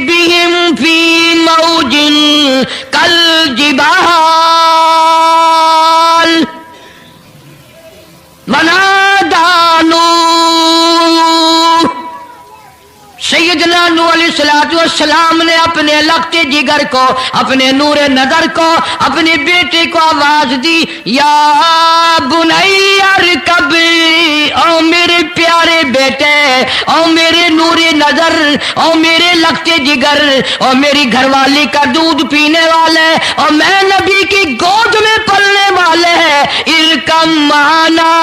S3: بہم فی موج کالجبال ونادى نوح. سیدنا نوح علیہ السلام نے اپنے لخت جگر کو، اپنے نور نظر کو، اپنے بیٹے کو آواز دی، یا بنی ارکب، او میرے پیارے بیٹے، او میرے نور نظر، او میرے لخت جگر، او میری گھر والی کا دودھ پینے والے، اور میں نبی کی گود میں پلنے والے ہیں، ارکم معنا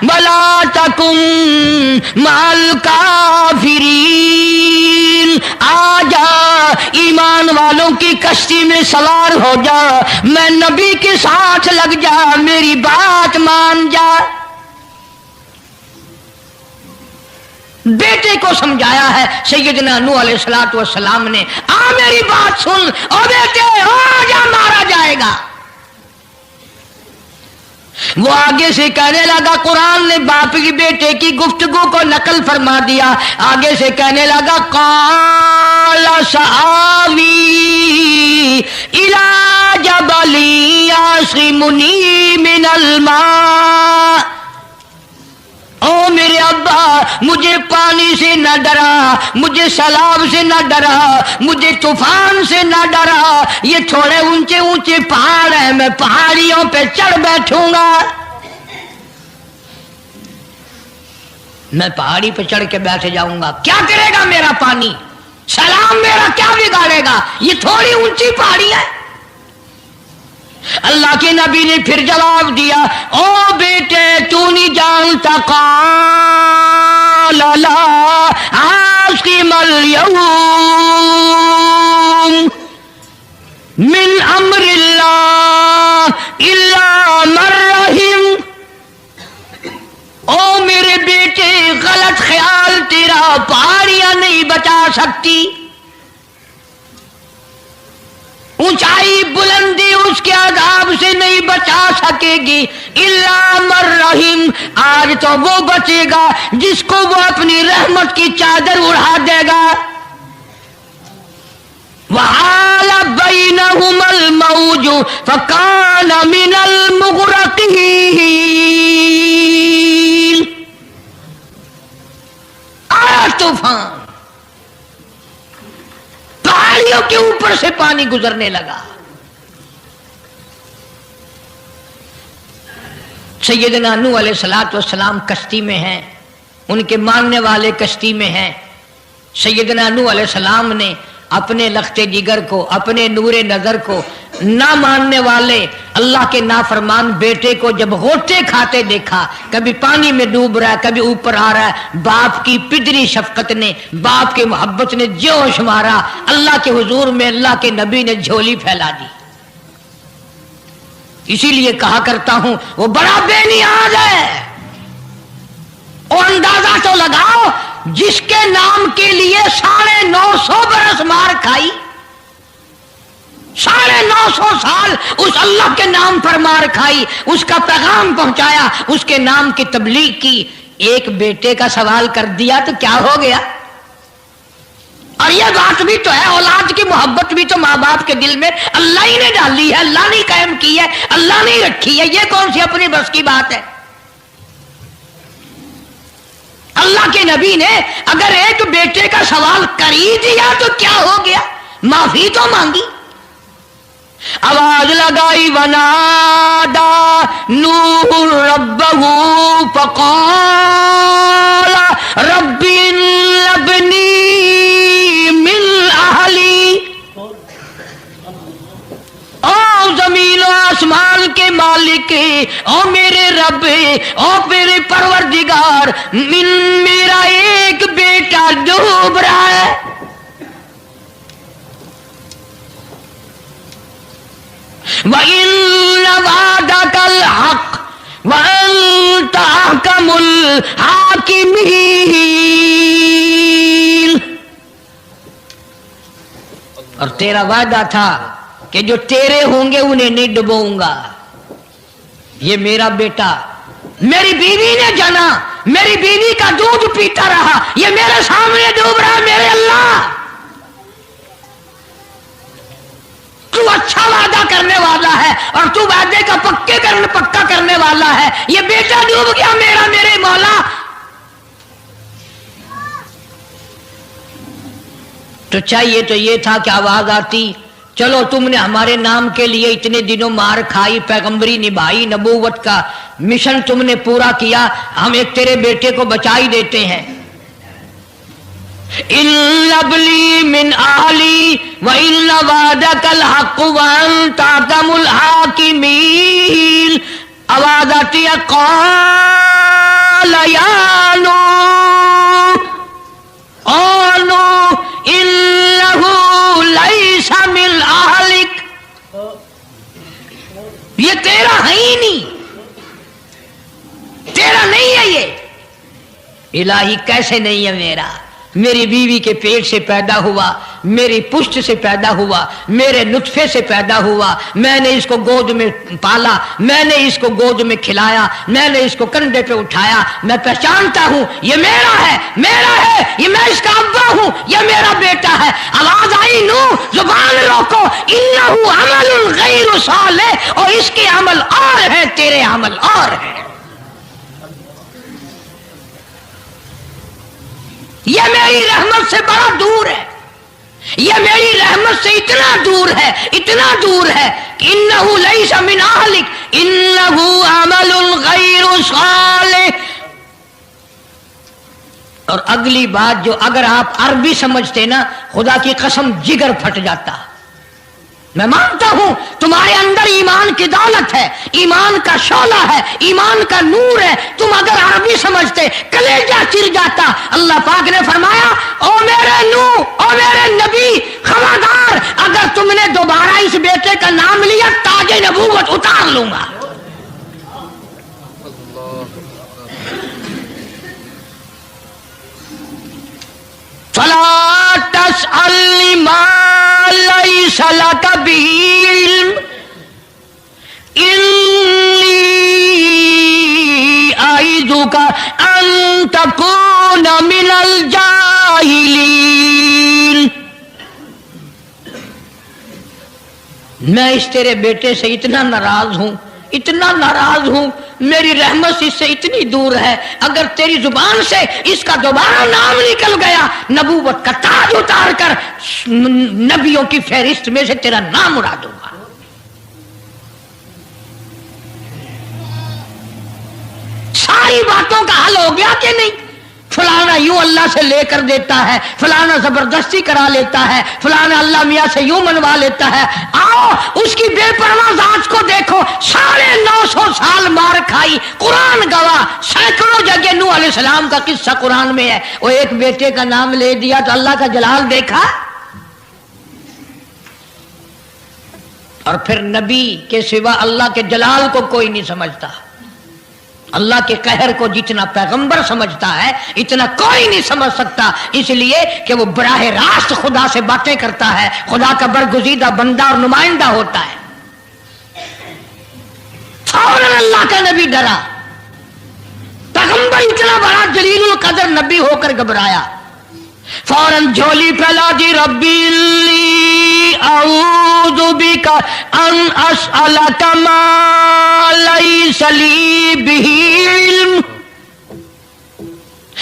S3: ولا تکن مع الکافرین. آ جا، ایمان والوں کی کشتی میں سوار ہو جا، میں نبی کے ساتھ لگ جا، میری بات مان جا. بیٹے کو سمجھایا ہے سیدنا نوح علیہ السلام نے. آ میری بات سن، او بیٹے آ جا، مارا جائے گا. وہ آگے سے کہنے لگا، قرآن نے باپ کی بیٹے کی گفتگو کو نقل فرما دیا. آگے سے کہنے لگا قال سآوی الی جبل یعصمنی من الماء. او میرے ابا، مجھے پانی سے نہ ڈرا، مجھے سیلاب سے نہ ڈرا، مجھے طوفان سے نہ ڈرا. یہ تھوڑے اونچے اونچے پہاڑ ہیں، میں پہاڑیوں پہ چڑھ بیٹھوں گا، میں پہاڑی پہ چڑھ کے بیٹھ جاؤں گا. کیا کرے گا میرا پانی؟ سیلاب میرا کیا بگاڑے گا؟ یہ تھوڑی اونچی پہاڑی ہے. اللہ کے نبی نے پھر جواب دیا، او بیٹے تو نہیں جانتا، قال لا عاصم اليوم من امر اللہ الا من رحم. او میرے بیٹے غلط خیال تیرا، پہاڑیاں نہیں بچا سکتی. اونچائی بلندی اس کے عذاب سے نہیں بچا سکے گی الا من رحم. آج تو وہ بچے گا جس کو وہ اپنی رحمت کی چادر اڑا دے گا. وحال بینہم الموج فکان من المغرقین. آیا طوفان، پہاڑیوں کے اوپر سے پانی گزرنے لگا. سیدنا نوح علیہ السلام کشتی میں ہیں، ان کے ماننے والے کشتی میں ہیں. سیدنا نوح علیہ السلام نے اپنے لخت جگر کو، اپنے نور نظر کو، نہ ماننے والے اللہ کے نافرمان بیٹے کو جب غوطے کھاتے دیکھا، کبھی پانی میں ڈوب رہا ہے کبھی اوپر آ رہا ہے، باپ کی پدری شفقت نے، باپ کی محبت نے جوش مارا. اللہ کے حضور میں اللہ کے نبی نے جھولی پھیلا دی. اسی لیے کہا کرتا ہوں وہ بڑا بے نیاز ہے. اور اندازہ تو لگاؤ، جس کے نام کے لیے 950 برس مار کھائی، 950 سال اس اللہ کے نام پر مار کھائی، اس کا پیغام پہنچایا، اس کے نام کی تبلیغ کی، ایک بیٹے کا سوال کر دیا تو کیا ہو گیا؟ اور یہ بات بھی تو ہے، اولاد کی محبت بھی تو ماں باپ کے دل میں اللہ ہی نے ڈالی ہے، اللہ نے قائم کی ہے، اللہ نے رکھی ہے. یہ کون سی اپنی بس کی بات ہے؟ اللہ کے نبی نے اگر ایک بیٹے کا سوال کر ہی دیا تو کیا ہو گیا؟ معافی تو مانگی. آواز لگائی ونادا نوح ربہ فقال رب ابنی من اہلی. او زمین و آسمان کے مالک، او میرے رب، او میرے پروردگار، میرا ایک بیٹا ڈوب رہا ہے. وَإِنَّ وَعْدَكَ الْحَقُّ وَأَنْتَ أَحْكَمُ الْحَاكِمِينَ. اور تیرا وعدہ تھا کہ جو تیرے ہوں گے انہیں نہیں ڈبوؤں گا. یہ میرا بیٹا میری بیوی نے جنا، میری بیوی کا دودھ پیتا رہا، یہ میرے سامنے ڈوب رہا. میرے اللہ، تو اچھا وعدہ کرنے والا ہے اور تو وعدے کا پکا کرنے والا ہے. یہ بیٹا ڈوب گیا میرا، میرے مولا. تو چاہیے تو یہ تھا کہ آواز آتی، چلو تم نے ہمارے نام کے لیے اتنے دنوں مار کھائی، پیغمبری نبھائی، نبوت کا مشن تم نے پورا کیا، ہم ایک تیرے بیٹے کو بچا ہی دیتے ہیں. ان ابلی من اہلی وان وعدک الحق وانت احکم الحاکمین. آواز آتی ہے قال یا نوح او نوح انہ لیس من اہلک. یہ تیرا ہے ہی نہیں، تیرا نہیں ہے. یہ الہی کیسے نہیں ہے میرا؟ میری بیوی کے پیٹ سے پیدا ہوا، میری پشت سے پیدا ہوا، میرے نطفے سے پیدا ہوا، میں نے اس کو گود میں پالا، میں نے اس کو گود میں کھلایا، میں نے اس کو کندھے پہ اٹھایا. میں پہچانتا ہوں یہ میرا ہے، میرا ہے، یہ میں اس کا ابا ہوں، یہ میرا بیٹا ہے. آواز آئی نوح زبان روکو، انہ عمل غیر صالح، اور اس کے عمل اور ہے، تیرے عمل اور ہے. یہ میری رحمت سے بڑا دور ہے، یہ میری رحمت سے اتنا دور ہے، اتنا دور ہے کہ انہ لیس من اہلک انہ عمل غیر صالح. اور اگلی بات جو اگر آپ عربی سمجھتے نا، خدا کی قسم جگر پھٹ جاتا. میں مانتا ہوں تمہارے اندر ایمان کی دولت ہے، ایمان کا شعلہ ہے، ایمان کا نور ہے. تم اگر عربی سمجھتے کلیجہ چر جاتا. اللہ پاک نے فرمایا او میرے نوح، او میرے نبی، خبردار اگر تم نے دوبارہ اس بیٹے کا نام لیا تاج نبوت اتار لوں گا. فلا تسألنی ما لیس ليس لك به علم إني أعظك أن تكون من الجاهلين. میں اس تیرے بیٹے سے اتنا ناراض ہوں، میری رحمت اس سے اتنی دور ہے، اگر تیری زبان سے اس کا دوبارہ نام نکل گیا، نبوت کا تاج اتار کر نبیوں کی فہرست میں سے تیرا نام اڑا دوں گا. ساری باتوں کا حل ہو گیا کہ نہیں؟ فلانا یوں اللہ سے لے کر دیتا ہے، فلانا زبردستی کرا لیتا ہے، فلانا اللہ میاں سے یوں منوا لیتا ہے. آؤ اس کی بے پرواہ ذات کو دیکھو، 950 سال مار کھائی، قرآن گواہ، سینکڑوں جگہ نوح علیہ السلام کا قصہ قرآن میں ہے. وہ ایک بیٹے کا نام لے دیا تو اللہ کا جلال دیکھا. اور پھر نبی کے سوا اللہ کے جلال کو کوئی نہیں سمجھتا. اللہ کے قہر کو جتنا پیغمبر سمجھتا ہے اتنا کوئی نہیں سمجھ سکتا، اس لیے کہ وہ براہ راست خدا سے باتیں کرتا ہے، خدا کا برگزیدہ بندہ اور نمائندہ ہوتا ہے. فوراً اللہ کا نبی ڈرا. پیغمبر اتنا بڑا جلیل القدر نبی ہو کر گھبرایا، فوراً جھولی پھیلا دی، ربی اعوذ بک ان اسألک ما لیس لی بہ علم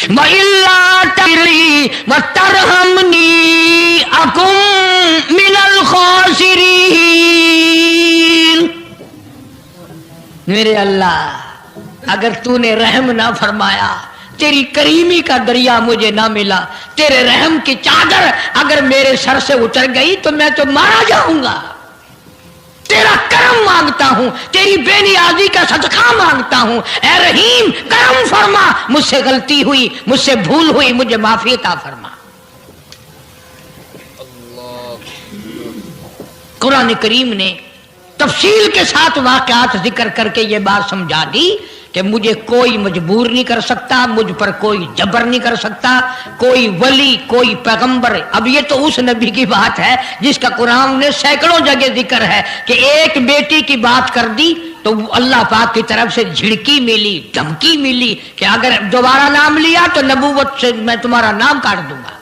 S3: وإلا تغفرلی وترحمنی اکن من الخاسرین. میرے اللہ اگر تو نے رحم نہ فرمایا، تیری کریمی کا دریا مجھے نہ ملا، تیرے رحم کی چادر اگر میرے سر سے اتر گئی تو میں تو مارا جاؤں گا. تیرا کرم مانگتا ہوں، تیری بے نیازی کا صدقہ مانگتا ہوں. اے رحیم کرم فرما، مجھ سے غلطی ہوئی، مجھ سے بھول ہوئی، مجھے معافی عطا فرما. قرآن کریم نے تفصیل کے ساتھ واقعات ذکر کر کے یہ بات سمجھا دی کہ مجھے کوئی مجبور نہیں کر سکتا، مجھ پر کوئی جبر نہیں کر سکتا، کوئی ولی، کوئی پیغمبر. اب یہ تو اس نبی کی بات ہے جس کا قرآن نے سینکڑوں جگہ ذکر ہے کہ ایک بیٹی کی بات کر دی تو اللہ پاک کی طرف سے جھڑکی ملی، دھمکی ملی کہ اگر دوبارہ نام لیا تو نبوت سے میں تمہارا نام کاٹ دوں گا.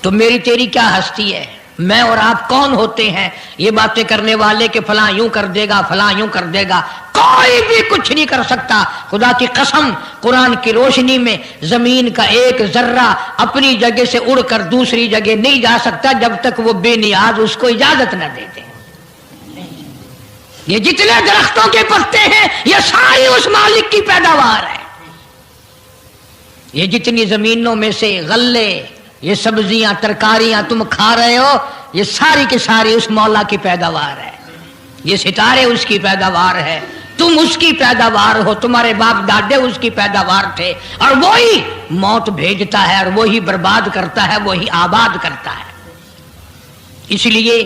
S3: تو میری تیری کیا ہستی ہے؟ میں اور آپ کون ہوتے ہیں یہ باتیں کرنے والے کہ فلاں یوں کر دے گا، فلاں یوں کر دے گا؟ کوئی بھی کچھ نہیں کر سکتا. خدا کی قسم قرآن کی روشنی میں زمین کا ایک ذرہ اپنی جگہ سے اڑ کر دوسری جگہ نہیں جا سکتا جب تک وہ بے نیاز اس کو اجازت نہ دے دے. یہ جتنے درختوں کے پتے ہیں یہ ساری اس مالک کی پیداوار ہے. یہ جتنی زمینوں میں سے غلے، یہ سبزیاں، ترکاریاں تم کھا رہے ہو، یہ ساری کی ساری اس مولا کی پیداوار ہے. یہ ستارے اس کی پیداوار ہے، تم اس کی پیداوار ہو، تمہارے باپ دادے اس کی پیداوار تھے. اور وہی موت بھیجتا ہے اور وہی برباد کرتا ہے، وہی آباد کرتا ہے. اس لیے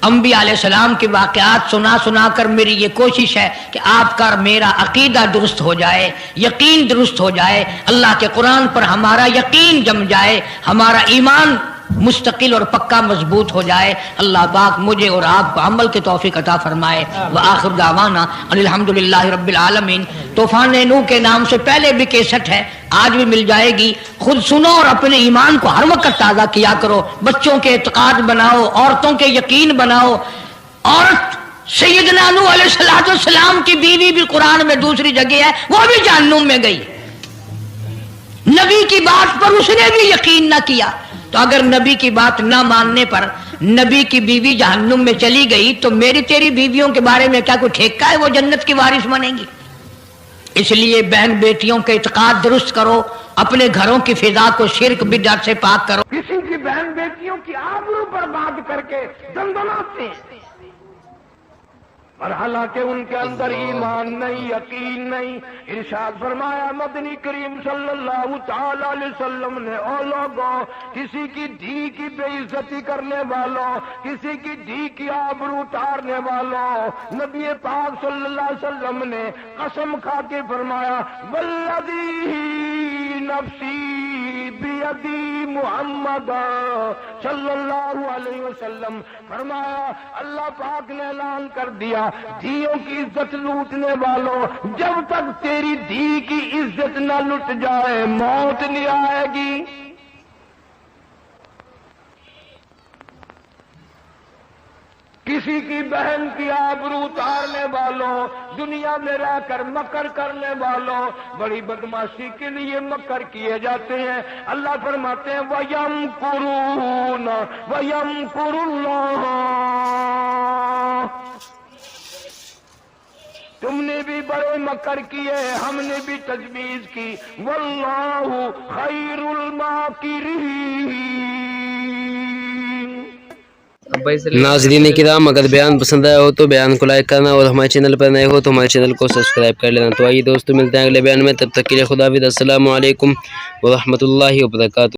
S3: انبیاء علیہ السلام کے واقعات سنا سنا کر میری یہ کوشش ہے کہ آپ کا میرا عقیدہ درست ہو جائے، یقین درست ہو جائے، اللہ کے قرآن پر ہمارا یقین جم جائے، ہمارا ایمان مستقل اور پکا مضبوط ہو جائے. اللہ پاک مجھے اور آپ کو عمل کی توفیق عطا فرمائے. وآخر دعوانا ان الحمدللہ رب العالمین. طوفان نوح کے نام سے پہلے بھی کیسٹ ہے، آج بھی مل جائے گی. خود سنو اور اپنے ایمان کو ہر وقت تازہ کیا کرو. بچوں کے اعتقاد بناؤ، عورتوں کے یقین بناؤ. عورت سیدنا نوح علیہ السلام کی بیوی بھی قرآن میں دوسری جگہ ہے، وہ بھی جہنم میں گئی. نبی کی بات پر اس نے بھی یقین نہ کیا. تو اگر نبی کی بات نہ ماننے پر نبی کی بیوی جہنم میں چلی گئی تو میری تیری بیویوں کے بارے میں کیا کوئی ٹھیکہ ہے وہ جنت کی وارث بنیں گی؟ اس لیے بہن بیٹیوں کے اعتقاد درست کرو، اپنے گھروں کی فضا کو شرک بدعت سے پاک کرو.
S1: کسی کی بہن بیٹیوں کی آبرو برباد کر کے دندناتے ہیں، اور حالانکہ ان کے اندر ایمان نہیں، یقین نہیں. ارشاد فرمایا مدنی کریم صلی اللہ تعالی علیہ وسلم نے، او لوگوں، کسی کی دھی کی بے عزتی کرنے والوں، کسی کی دھی کی آبرو اتارنے والوں، نبی پاک صلی اللہ علیہ وسلم نے قسم کھا کے فرمایا والذی نفسی نبی محمد صلی اللہ علیہ وسلم فرمایا اللہ پاک نے اعلان کر دیا دھیوں کی عزت لوٹنے والوں جب تک تیری دھی کی عزت نہ لٹ جائے موت نہیں آئے گی. کسی کی بہن کی آبرو اتارنے والوں دنیا میں رہ کر مکر کرنے والوں بڑی بدماشی کے لیے مکر کیے جاتے ہیں. اللہ فرماتے ہیں وَيَمْكُرُونَ وَيَمْكُرُ اللَّهُ. تم نے بھی بڑے مکر کیے ہم نے بھی تجویز کی. وَاللَّهُ خَيْرُ الْمَاكِرِينَ.
S5: ناظرین کرام اگر بیان پسند آیا ہو تو بیان کو لائک کرنا اور ہمارے چینل پر نئے ہو تو ہمارے چینل کو سبسکرائب کر لینا. تو آئیے دوستو ملتے ہیں اگلے بیان میں. تب تک کے لیے خدا حافظ. السلام علیکم ورحمۃ اللہ وبرکاتہ.